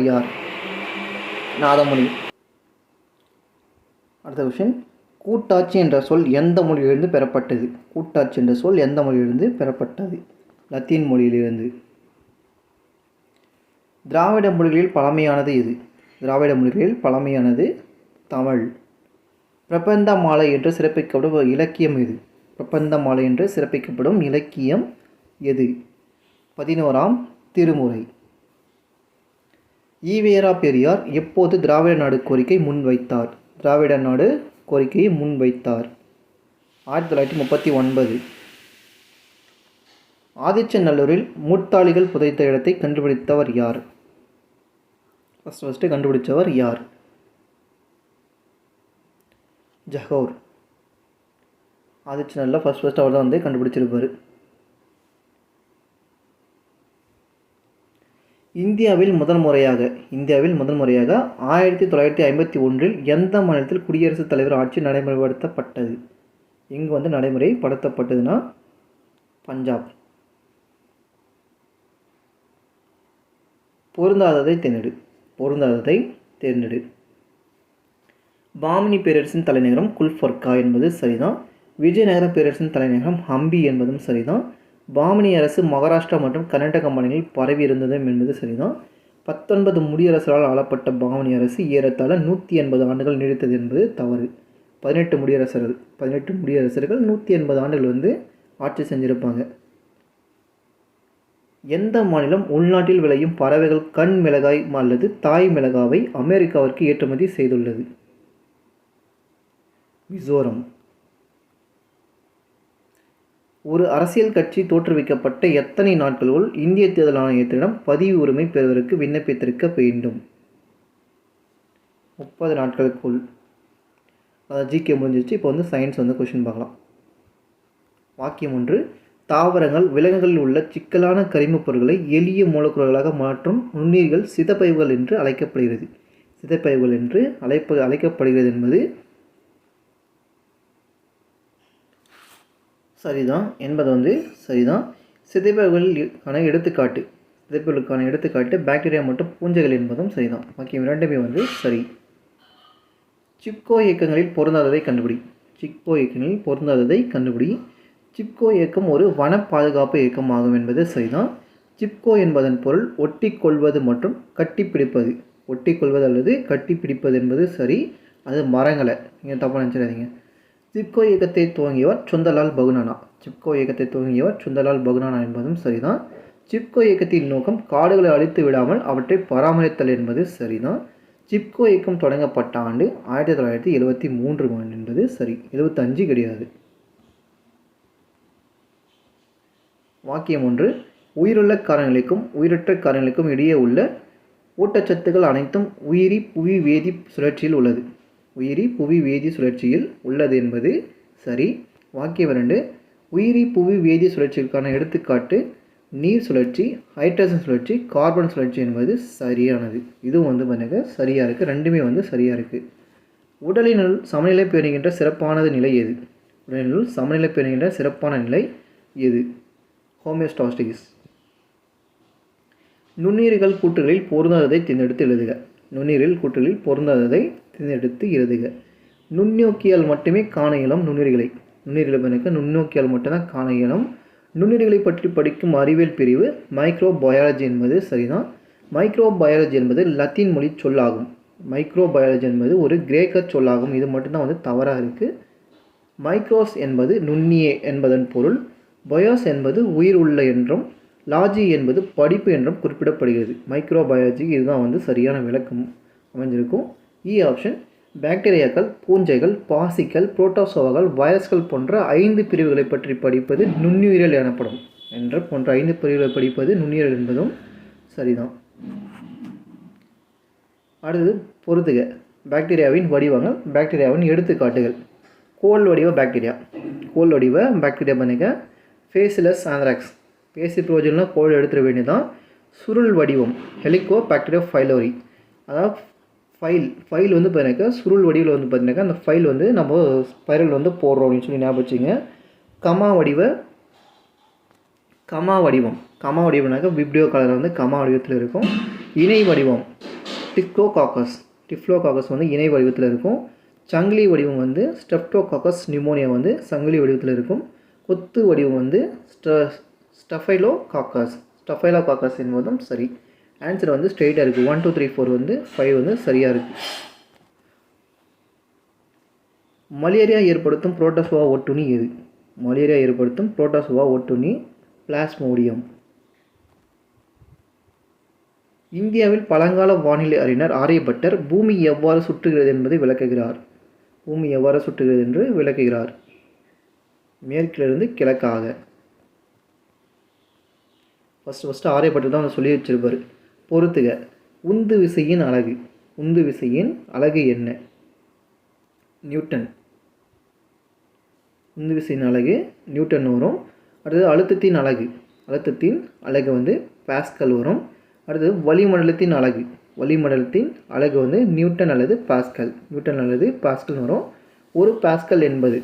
யார்? நாதமுனி. அடுத்த கொஷின், கூட்டாட்சி என்ற சொல் எந்த மொழியிலிருந்து பெறப்பட்டது? லத்தீன் மொழியிலிருந்து. திராவிட மொழிகளில் பழமையானது எது? தமிழ். பிரபந்த மாலை என்று சிறப்பிக்கப்படும் இலக்கியம் எது? 11ஆம் திருமுறை. ஈவேரா பெரியார் எப்போது திராவிட நாடு கோரிக்கையை முன்வைத்தார்? 1939. ஆதிச்சநல்லூரில் மூத்தாளிகள் புதைத்த இடத்தை கண்டுபிடித்தவர் யார்? ஃபஸ்ட்டு கண்டுபிடிச்சவர் யார்? ஜஹோர். ஆதிச்சநல்லூரில் ஃபஸ்ட் அவர் தான் வந்து கண்டுபிடிச்சிருப்பார். இந்தியாவில் முதல் முறையாக 1951 எந்த மாநிலத்தில் குடியரசுத் தலைவர் ஆட்சி நடைமுறைப்படுத்தப்பட்டது? இங்கு வந்து நடைமுறைப்படுத்தப்பட்டதுன்னா பஞ்சாப். பொருந்தாததை தேர்ந்தெடு. பொருந்தாததை தேர்ந்தெடு. பாமினி பேரரசின் தலைநகரம் குல்பர்கா என்பது சரிதான். விஜயநகர பேரரசின் தலைநகரம் ஹம்பி என்பதும் சரிதான். பாமினி அரசு மகாராஷ்டிரா மற்றும் கர்நாடக மாநிலங்களில் பரவி இருந்தது என்பது சரிதான். 19 முடியரசரால் ஆளப்பட்ட பாமினி அரசு ஏறத்தாழ 180 ஆண்டுகள் நீடித்தது என்பது தவறு. 18 முடியரசர்கள் 180 ஆண்டுகள் ஆட்சி செஞ்சுருப்பாங்க. எந்த மாநிலம் உள்நாட்டில் விளையும் பறவைகள் கண் மிளகாய் அல்லது தாய் மிளகாவை அமெரிக்காவிற்கு ஏற்றுமதி செய்துள்ளது? மிசோரம். ஒரு அரசியல் கட்சி தோற்றுவிக்கப்பட்ட எத்தனை நாட்களுக்குள் இந்திய தேர்தல் ஆணையத்திடம் பதிவு உரிமை பெறுவதற்கு விண்ணப்பித்திருக்க வேண்டும்? 30 நாட்களுக்குள். அதாவது ஜிகே முடிஞ்சிச்சு. இப்போ சயின்ஸ் கொஷின் பார்க்கலாம். வாக்கியம் 1. தாவரங்கள் விலங்குகளில் உள்ள சிக்கலான கரிமப் பொருட்களை எளிய மூலக்கூறுகளாக மாற்றும் நுண்ணுயிர்கள் சிதைப்பைவுகள் என்று அழைக்கப்படுகிறது. சிதைப்பைவுகள் என்று அழைக்கப்படுகிறது என்பது சரிதான் என்பது சரிதான். சிதைப்பைவுகளுக்கான எடுத்துக்காட்டு பாக்டீரியா மற்றும் பூஞ்சைகள் என்பதும் சரிதான். வாக்கியம் 2 சரி. சிப்கோ இயக்கங்களில் பொருந்தாததை கண்டுபிடி. சிப்கோ இயக்கம் ஒரு வன பாதுகாப்பு இயக்கமாகும் என்பது சரிதான். சிப்கோ என்பதன் பொருள் ஒட்டிக்கொள்வது மற்றும் கட்டிப்பிடிப்பது. ஒட்டிக்கொள்வது அல்லது கட்டிப்பிடிப்பது என்பது சரி. அது மரங்களை. நீங்கள் தப்பாக நினச்சிடாதீங்க. சிப்கோ இயக்கத்தை துவங்கியவர் சுந்தர்லால் பகுனானா என்பதும் சரிதான். சிப்கோ இயக்கத்தின் நோக்கம் காடுகளை அழித்து விடாமல் அவற்றை பராமரித்தல் என்பது சரிதான். சிப்கோ இயக்கம் தொடங்கப்பட்ட ஆண்டு 1973 என்பது சரி. 75 கிடையாது. வாக்கியம் 1. உயிருள்ள காரணிகளுக்கும் உயிரற்ற காரணிகளுக்கும் இடையே உள்ள ஊட்டச்சத்துக்கள் அனைத்தும் உயிரி புவி வேதி சுழற்சியில் உள்ளது என்பது சரி. வாக்கியம் 2. உயிரி புவி வேதி சுழற்சிக்கான எடுத்துக்காட்டு நீர் சுழற்சி, ஹைட்ரஜன் சுழற்சி, கார்பன் சுழற்சி என்பது சரியானது. இதுவும் சரியாக இருக்குது. ரெண்டுமே சரியாக இருக்குது. உடலினுள் சமநிலை பேணுகின்ற சிறப்பான நிலை எது? ஹோமியோஸ்டாசிஸ். நுண்ணுயிர்கள் கூற்றுகளில் பொருந்தாததை தேர்ந்தெடுத்து எழுதுக. நுண்ணோக்கியால் மட்டுமே காண இயலும் நுண்ணுயிர்களை மட்டும்தான் காண இயலும். நுண்ணுயிர்களை பற்றி படிக்கும் அறிவியல் பிரிவு மைக்ரோபயாலஜி என்பது சரிதான். மைக்ரோபயாலஜி என்பது லத்தீன் மொழி சொல்லாகும். மைக்ரோபயாலஜி என்பது ஒரு கிரேக்க சொல்லாகும். இது மட்டும்தான் தவறாக இருக்குது. மைக்ரோஸ் என்பது நுண்ணிய என்பதன் பொருள். பயோஸ் என்பது உயிர் உள்ள என்றும், லாஜி என்பது படிப்பு என்றும் குறிப்பிடப்படுகிறது. மைக்ரோபயாலஜிக்கு இதுதான் சரியான விளக்கம் அமைஞ்சிருக்கும். ஆப்ஷன். பாக்டீரியாக்கள், பூஞ்சைகள், பாசிகள், புரோட்டோசோவாக்கள், வைரஸ்கள் போன்ற 5 பிரிவுகளை பற்றி படிப்பது நுண்ணுயிரியல் எனப்படும். போன்ற 5 பிரிவுகளை படிப்பது நுண்ணுயிரியல் என்பதும் சரிதான். அடுத்தது பொறுத்துக. பாக்டீரியாவின் வடிவங்கள், பாக்டீரியாவின் எடுத்துக்காட்டுகள். கோல் வடிவ பாக்டீரியா பண்ணுங்க. Bacillus anthrax. பேசி ப்ரோஜன்லாம் கோல் எடுத்துட வேண்டியதான். சுருள் வடிவம் ஹெலிகோ பாக்டீரியா ஃபைலோரி. அதாவது ஃபைல் பார்த்தீங்கன்னாக்கா சுருள் வடிவில் பார்த்தீங்கன்னாக்கா அந்த ஃபைல் நம்ம ஸ்பைரல் போடுறோம் அப்படின்னு சொல்லி ஞாபகம் வச்சுங்க. கமா வடிவம்னாக்கா விப்டியோ கலர் கமா வடிவத்தில் இருக்கும். இணை வடிவம் டிஃப்ளோகாக்கஸ் இணை வடிவத்தில் இருக்கும். சங்கிலி வடிவம் ஸ்ட்ரெப்டோகாக்கஸ் நியூமோனியா சங்கிலி வடிவத்தில் இருக்கும். கொத்து வடிவம் ஸ்டஃபைலோகாக்கஸ் என்பதும் சரி. ஆன்சர் ஸ்ட்ரெயிட்டாக இருக்குது. 1 2 3 4 5 சரியாக இருக்குது. மலேரியா ஏற்படுத்தும் புரோட்டோசோவா ஒட்டுண்ணி எது? பிளாஸ்மோடியம். இந்தியாவில் பழங்கால வானிலை அறிஞர் ஆரியபட்டர் பூமி எவ்வாறு சுற்றுகிறது என்பதை விளக்குகிறார். மேற்கிலிருந்து கிழக்காக. ஃபஸ்ட்டு ஆரியபட்டர் தான் சொல்லி வச்சிருப்பார். பொறுத்துக. உந்து விசையின் அலகு என்ன? நியூட்டன். உந்து விசையின் அலகு நியூட்டன் வரும். அடுத்தது அழுத்தத்தின் அலகு பாஸ்கல் வரும். அடுத்தது வளிமண்டலத்தின் அலகு நியூட்டன் அல்லது பாஸ்கல் வரும். ஒரு பாஸ்கல் என்பது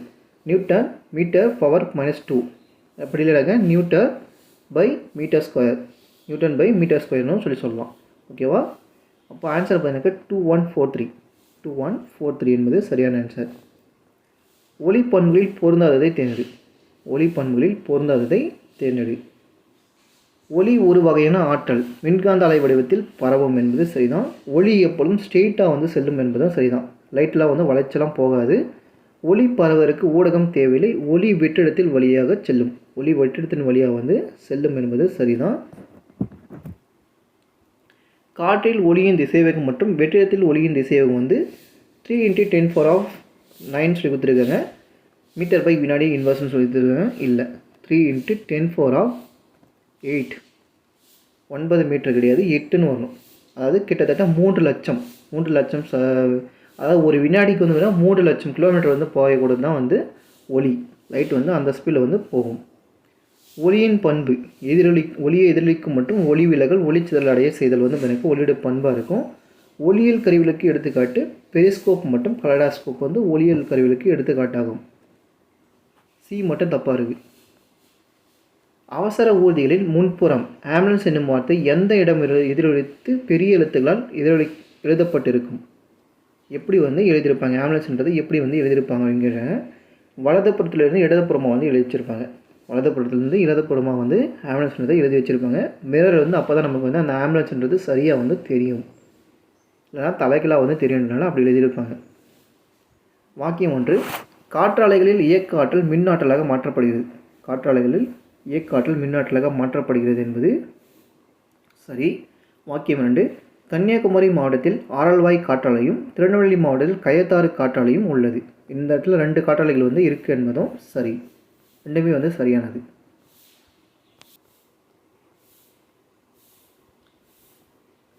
நியூட்டன் மீட்டர் பவர் -2. அப்படி இல்லைனாக்கா நியூட்டன் பை மீட்டர் ஸ்கொயர்னு சொல்லலாம். ஓகேவா? அப்போ ஆன்சர் பார்த்தீங்கன்னாக்கா 2143 என்பது சரியான ஆன்சர். ஒளி பண்புகளில் பொருந்தாததை தேர்ந்தெடு. ஒளி ஒரு வகையான ஆற்றல் மின்காந்த அலை வடிவத்தில் பரவும் என்பது சரிதான். ஒளி எப்பொழுதும் ஸ்ட்ரெயிட்டாக செல்லும் என்பதும் சரிதான். லைட்லாம் வளைச்சலாம் போகாது. ஒளி பரவதற்கு ஊடகம் தேவையில்லை. ஒளி வெற்றிடத்தின் வழியாக செல்லும் என்பது சரிதான். காற்றில் ஒளியின் திசைவேகம் மற்றும் வெற்றிடத்தில் ஒளியின் திசைவேகம் 3 × 10⁻⁹ சொல்லி கொடுத்துருக்காங்க. மீட்டர் பை வினாடி இன்வர்ஸ்னு சொல்லி கொடுத்துருக்காங்க. இல்லை, 3 × 10⁸ 9 மீட்டர் கிடையாது, 8ன்னு வரணும். அதாவது கிட்டத்தட்ட 3 லட்சம் அதாவது ஒரு வினாடிக்கு 3 லட்சம் கிலோமீட்டர் போகக்கூடாது தான் ஒளி. லைட் அந்த ஸ்பீடில் போகும். ஒளியின் பண்பு ஒளியை எதிரொலிக்கும் மற்றும் ஒளி விலகல் ஒளிச்சிதறல் அடைய செய்தல் எனக்கு ஒளியோட பண்பாக இருக்கும். ஒளியியல் கருவிகளுக்கு எடுத்துக்காட்டு பெரிஸ்கோப் மற்றும் கலடாஸ்கோப் ஒளியியல் கருவிகளுக்கு எடுத்துக்காட்டாகும். சி மட்டும் தப்பாக இருக்குது. அவசர ஊர்திகளில் முன்புறம் ஆம்புலன்ஸ் என்னும் வார்த்தை எந்த இடம் எதிரொலித்து பெரிய எழுத்துக்களால் எழுதப்பட்டிருக்கும்? எப்படி எழுதியிருப்பாங்க? ஆம்புலன்ஸ்ன்றது எப்படி எழுதியிருப்பாங்க அப்படிங்கிற வலதுபுறத்துலேருந்து இடதுபுறமாக எழுதி வச்சுருப்பாங்க. வலதுபுறத்துலேருந்து இடதுபுறமாக ஆம்புலன்ஸ்ன்றதை எழுதி வச்சுருப்பாங்க. மிரர் அப்போ தான் நமக்கு அந்த ஆம்புலன்ஸ்ன்றது சரியாக தெரியும். இல்லைனா தலைக்கெல்லாம் தெரியணுனால அப்படி எழுதியிருப்பாங்க. வாக்கியம் 1. காற்றாலைகளில் இயக்க ஆற்றல் மின்னாற்றலாக மாற்றப்படுகிறது என்பது சரி. வாக்கியம் 2. கன்னியாகுமரி மாவட்டத்தில் ஆரல்வாய் காற்றாலையும் திருநெல்வேலி மாவட்டத்தில் கயத்தாறு காற்றாலையும் உள்ளது. இந்த இடத்துல 2 காற்றாலைகள் இருக்குது என்பதும் சரி. ரெண்டுமே சரியானது.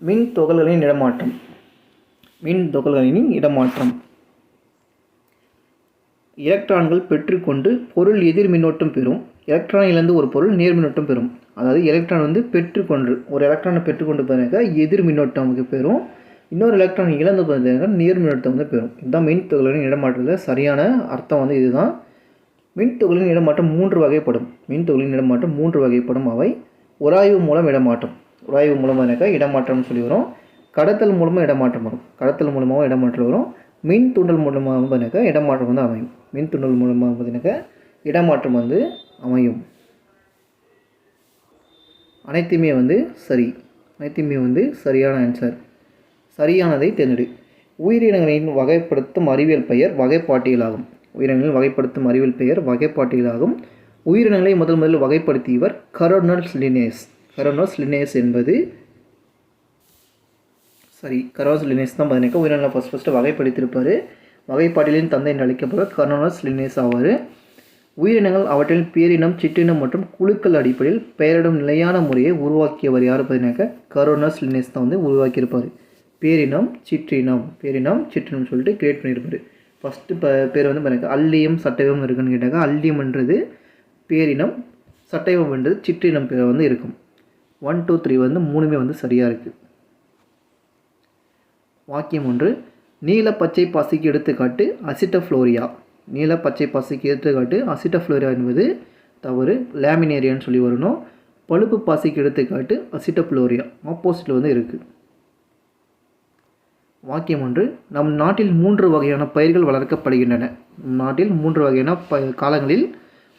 மின் துகள்களின் இடமாற்றம். எலக்ட்ரான்கள் பெற்றுக்கொண்டு பொருள் எதிர் மின்னோட்டம் பெறும். எலக்ட்ரான் இழந்து ஒரு பொருள் நேர் மின்னோட்டம் பெறும். அதாவது எலக்ட்ரான் பெற்றுக்கொண்டு ஒரு எலக்ட்ரானை பெற்றுக்கொண்டு பார்த்தீங்கன்னா எதிர் மின்னோட்டம் பெறும். இன்னொரு எலக்ட்ரான் இழந்து பார்த்தீங்கன்னா நேர் மின்னோட்டம் பெறும். இதுதான் மின் துகள்களின் இடமாற்றத்தில் சரியான அர்த்தம் இதுதான். மின் துகளின் இடமாற்றம் 3 வகைப்படும். அவை உராய்வு மூலம் இடமாற்றம். உராய்வு மூலமாக இடமாற்றம்னு சொல்லி வரும். கடத்தல் மூலமாக இடமாற்றம் வரும். மின் தூண்டல் மூலமாக இடமாற்றம் அமையும். இடமாற்றம் அமையும். அனைத்துமே சரி. சரியான ஆன்சர். சரியானதை தேர்ந்தெடு. உயிரினங்களின் வகைப்படுத்தும் அறிவியல் பெயர் வகைப்பாட்டியலாகும். உயிரினங்களை முதலில் வகைப்படுத்தியவர் கரோனஸ் லின்னேஸ் என்பது சரி. கரோனஸ் லின்னேஸ் தான் உயிரினங்களை ஃபஸ்ட்டு வகைப்படுத்தியிருப்பார். வகைப்பாட்டியலின் தந்தை என்று அழைக்கப்படுவர் கரோனஸ் லின்னேஸ் ஆவார். உயிரினங்கள் அவற்றில் பேரினம், சிற்றினம் மற்றும் குழுக்கள் அடிப்படையில் பெயரிடும் நிலையான முறையை உருவாக்கியவர் யார் பார்த்தீங்கன்னாக்கா கரோனஸ் லின்னேஸ் தான் உருவாக்கியிருப்பார். பேரினம் சிற்றினம் சொல்லிட்டு கிரியேட் பண்ணியிருப்பார். ஃபஸ்ட்டு பேர் பார்த்தீங்கன்னா அல்லியம் சட்டைவம் இருக்குன்னு கேட்டாங்க. அல்லியம்ன்றது பேரினம், சட்டைவம்ன்றது சிற்றினம் பேர் இருக்கும். 1, 2, 3 மூணுமே சரியாக இருக்குது. வாக்கியம் 1. நீல பச்சை பாசிக்கு எடுத்துக்காட்டு அசிட்டோஃப்ளோரியா. என்பது தவறு. லேமினேரியான்னு சொல்லி வரணும். பழுப்பு பாசிக்கு எடுத்துக்காட்டு அசிட்டோஃப்ளோரியா ஆப்போசிட்டில் இருக்குது. வாக்கியம் 1. நம் நாட்டில் 3 வகையான பயிர்கள் வளர்க்கப்படுகின்றன. காலங்களில்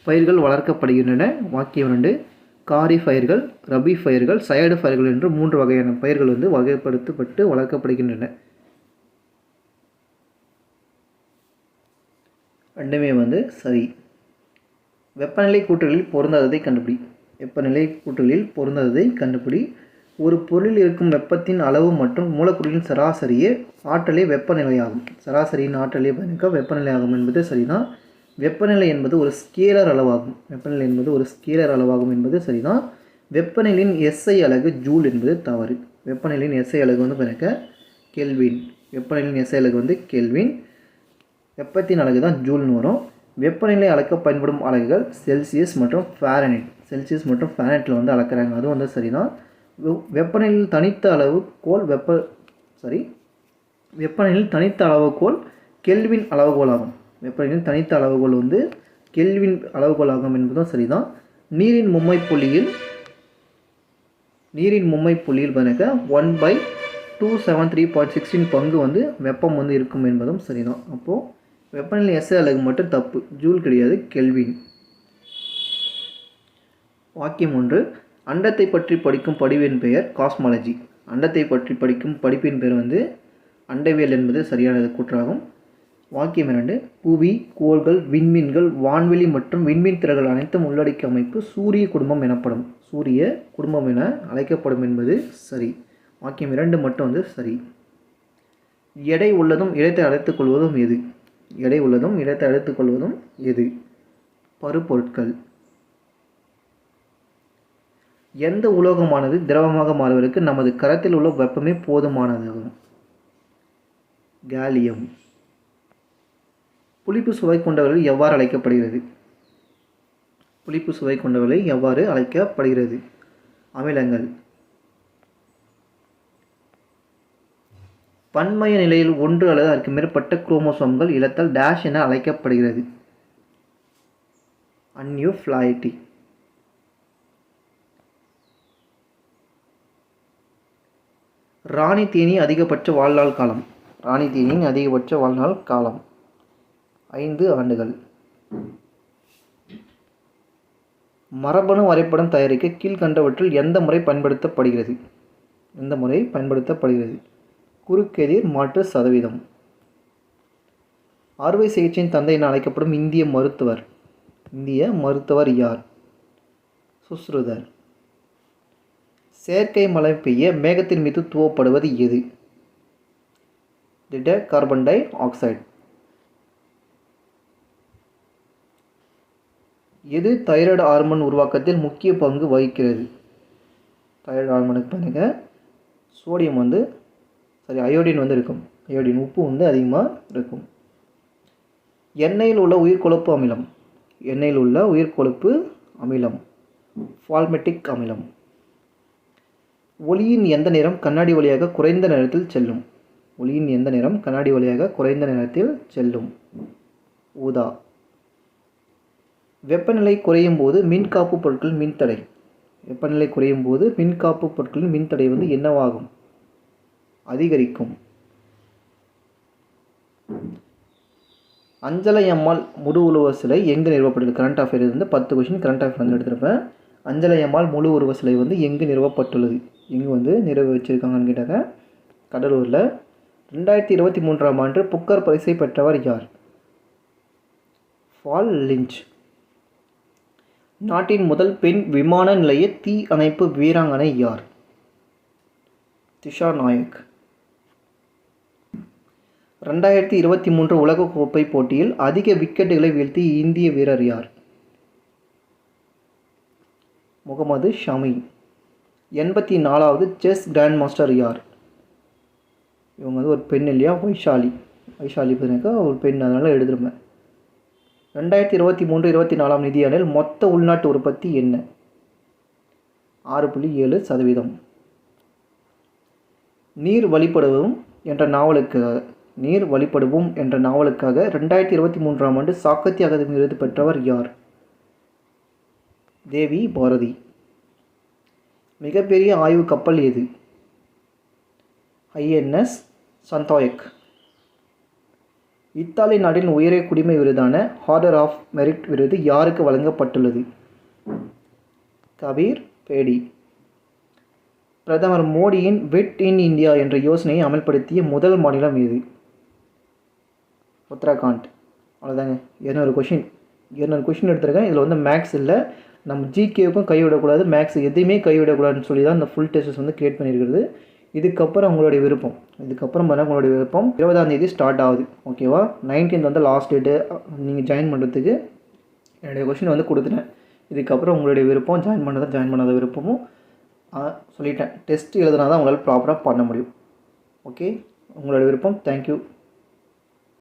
பயிர்கள் வளர்க்கப்படுகின்றன. வாக்கியம் 2. காரிஃப் பயிர்கள், ரபி பயிர்கள், சயடு பயிர்கள் என்று 3 வகையான பயிர்கள் வகைப்படுத்தப்பட்டு வளர்க்கப்படுகின்றன. ரெண்டுமே சரி. வெப்பநிலை கூற்றுகளில் பொருந்தாததை கண்டுபிடி. ஒரு பொருளில் இருக்கும் வெப்பத்தின் அளவு மற்றும் மூலக்கூறுகளின் சராசரியே ஆற்றலே வெப்பநிலையாகும். சராசரியின் ஆற்றலே வெப்பநிலையாகும் என்பது சரிதான். வெப்பநிலை என்பது ஒரு ஸ்கேலர் அளவாகும் என்பது சரிதான். வெப்பநிலையின் எஸ்ஐ அலகு ஜூல் என்பது தவறு. வெப்பநிலையின் எஸ்ஐ அலகு கெல்வின். கெல்வின். வெப்பத்தின் அலகு தான் ஜூல்னு வரும். வெப்பநிலை அளக்க பயன்படும் அலகுகள் செல்சியஸ் மற்றும் ஃபாரன்ஹீட்டில் அளக்குறாங்க. அதுவும் சரிதான். வெப்பநிலையில் தனித்த அளவுகோல் கெல்வின் அளவுகோல் ஆகும். கெல்வின் அளவுகோல் ஆகும் என்பதும் சரிதான். நீரின் மும்மை புள்ளியில் பாருங்க 1/273.16 பங்கு வந்து வெப்பம் வந்து இருக்கும் என்பதும் சரிதான். அப்போது வெப்பநிலை எஸ்ஐ அலகு மட்டும் தப்பு, ஜூல் கிடையாது, கெல்வின். வாக்கியம் 1. அண்டத்தை பற்றி படிக்கும் படிவின் பெயர் காஸ்மாலஜி. அண்டத்தை பற்றி படிக்கும் படிப்பின் பெயர் வந்து அண்டவியல் என்பது சரியானது கூற்றாகும். வாக்கியம் 2. புவி, கோள்கள், விண்மீன்கள், வான்வெளி மற்றும் விண்மீன் திரள்கள் அனைத்தும் உள்ளடக்கிய அமைப்பு சூரிய குடும்பம் எனப்படும். சூரிய குடும்பம் என அழைக்கப்படும் என்பது சரி. வாக்கியம் 2 மட்டும் வந்து சரி. எடை உள்ளதும் இடத்தை அழைத்துக் கொள்வதும் எது? எடை உள்ளதும் இடத்தை அழைத்துக் கொள்வதும் எது? பருப்பொருட்கள். எந்த உலோகமானது திரவமாக மாறுவதற்கு நமது கரத்தில் உள்ள வெப்பமே போதுமானதாகும்? காலியம். புளிப்பு சுவை கொண்டவர்கள் எவ்வாறு அழைக்கப்படுகிறது? புளிப்பு சுவை கொண்டவர்களை எவ்வாறு அழைக்கப்படுகிறது? அமிலங்கள். பன்மைய நிலையில் ஒன்று அல்லது அதற்கு மேற்பட்ட குரோமோசோம்கள் இழத்தல் டேஷ் என அழைக்கப்படுகிறது. அன்யூப்ளாய்டி. ராணி தேனி அதிகபட்ச வாழ்நாள் காலம். ராணி தேனியின் அதிகபட்ச வாழ்நாள் காலம் 5 ஆண்டுகள். மரபணு வரைபடம் தயாரிக்க கீழ்கண்டவற்றில் எந்த முறை பயன்படுத்தப்படுகிறது? எந்த முறை பயன்படுத்தப்படுகிறது? குறுக்கெதிர் மாற்று சதவீதம். அறுவை சிகிச்சையின் தந்தை என அழைக்கப்படும் இந்திய மருத்துவர் யார்? சுஷ்ருதர். செயற்கை மழை பெய்ய மேகத்தின் மீது தூவப்படுவது எது? திட கார்பன் டை ஆக்சைடு. எது தைராய்டு ஹார்மோன் உருவாக்கத்தில் முக்கிய பங்கு வகிக்கிறது? தைராய்டு ஹார்மோனுக்கு பாருங்க சோடியம் வந்து அயோடின் வந்து இருக்கும். அயோடின் உப்பு வந்து அதிகமாக இருக்கும். எண்ணெயில் உள்ள உயிர்கொழுப்பு அமிலம் ஃபால்மெட்டிக் அமிலம். ஒளியின் எந்த நிறம் கண்ணாடி வழியாக குறைந்த நேரத்தில் செல்லும்? ஒளியின் எந்த நிறம் கண்ணாடி வழியாக குறைந்த நேரத்தில் செல்லும்? ஊதா. வெப்பநிலை குறையும் போது மின்காப்பு பொருட்களின் மின்தடை. வெப்பநிலை குறையும் போது மின்காப்பு பொருட்களின் மின்தடை வந்து என்னவாகும்? அதிகரிக்கும். அஞ்சலை அம்மாள் முழு உருவ சிலை எங்கு நிறுவப்பட்டது? கரண்ட் அஃபேர் இருந்து 10 கொஸ்டின் கரண்ட் அஃபேர் வந்து எடுத்திருப்பேன். அஞ்சலை அம்மாள் முழு உருவ சிலை வந்து எங்கு நிறுவப்பட்டுள்ளது? எங்கு வந்து நிறுவ வச்சிருக்காங்கன்னு கேட்டாங்க கடலூரில். 2023ஆம் ஆண்டு புக்கர் பரிசை பெற்றவர் யார்? பால் லிஞ்ச். நாட்டின் முதல் பெண் விமான நிலைய தீ அணைப்பு வீராங்கனை யார்? திஷா நாயக். 2023 உலகக்கோப்பை போட்டியில் அதிக விக்கெட்டுகளை வீழ்த்திய இந்திய வீரர் யார்? முகமது ஷமி. 84வது செஸ் கிராண்ட் மாஸ்டர் யார்? இவங்க வந்து ஒரு பெண் இல்லையா? வைஷாலி பிறகு ஒரு பெண், அதனால் எழுதுருப்பேன். 2023-24 நிதியாண்டில் மொத்த உள்நாட்டு உற்பத்தி என்ன? 6.7%. நீர் வழிபடுவோம் என்ற நாவலுக்காக 2023ஆம் ஆண்டு சாகித்ய அகாதமி விருது பெற்றவர் யார்? தேவி பாரதி. மிகப்பெரிய ஆய்வு கப்பல் எது? INS சந்தாயக். இத்தாலி நாட்டின் உயரிய குடிமை விருதான ஆர்டர் ஆஃப் மெரிட் விருது யாருக்கு வழங்கப்பட்டுள்ளது? கபீர் பேடி. பிரதமர் மோடியின் பிட் இன் இந்தியா என்ற யோசனையை அமல்படுத்திய முதல் மாநிலம் எது? உத்தரகாண்ட். அவ்வளோதாங்க. 200 கொஷின் எடுத்திருக்கேன். இதில் வந்து மேக்ஸ் இல்லை. நம்ம ஜிகேவுக்கும் கைவிடக்கூடாது, மேக்ஸ் எதையுமே கைவிடக்கூடாதுன்னு சொல்லி தான் இந்த ஃபுல் டெஸ்ட் வந்து கிரியேட் பண்ணியிருக்கிறது. இதுக்கப்புறம் உங்களுடைய விருப்பம். 20ஆம் தேதி ஸ்டார்ட் ஆகுது. ஓகேவா? 19th வந்து லாஸ்ட் டேட்டு. நீங்கள் ஜாயின் பண்ணுறதுக்கு என்னுடைய கொஷின் வந்து கொடுத்துட்டேன். இதுக்கப்புறம் உங்களுடைய விருப்பம். ஜாயின் பண்ணாத விருப்பமும் சொல்லிட்டேன். டெஸ்ட் எழுதுனா தான் உங்களால் ப்ராப்பராக பண்ண முடியும். ஓகே, உங்களோட விருப்பம். தேங்க்யூ.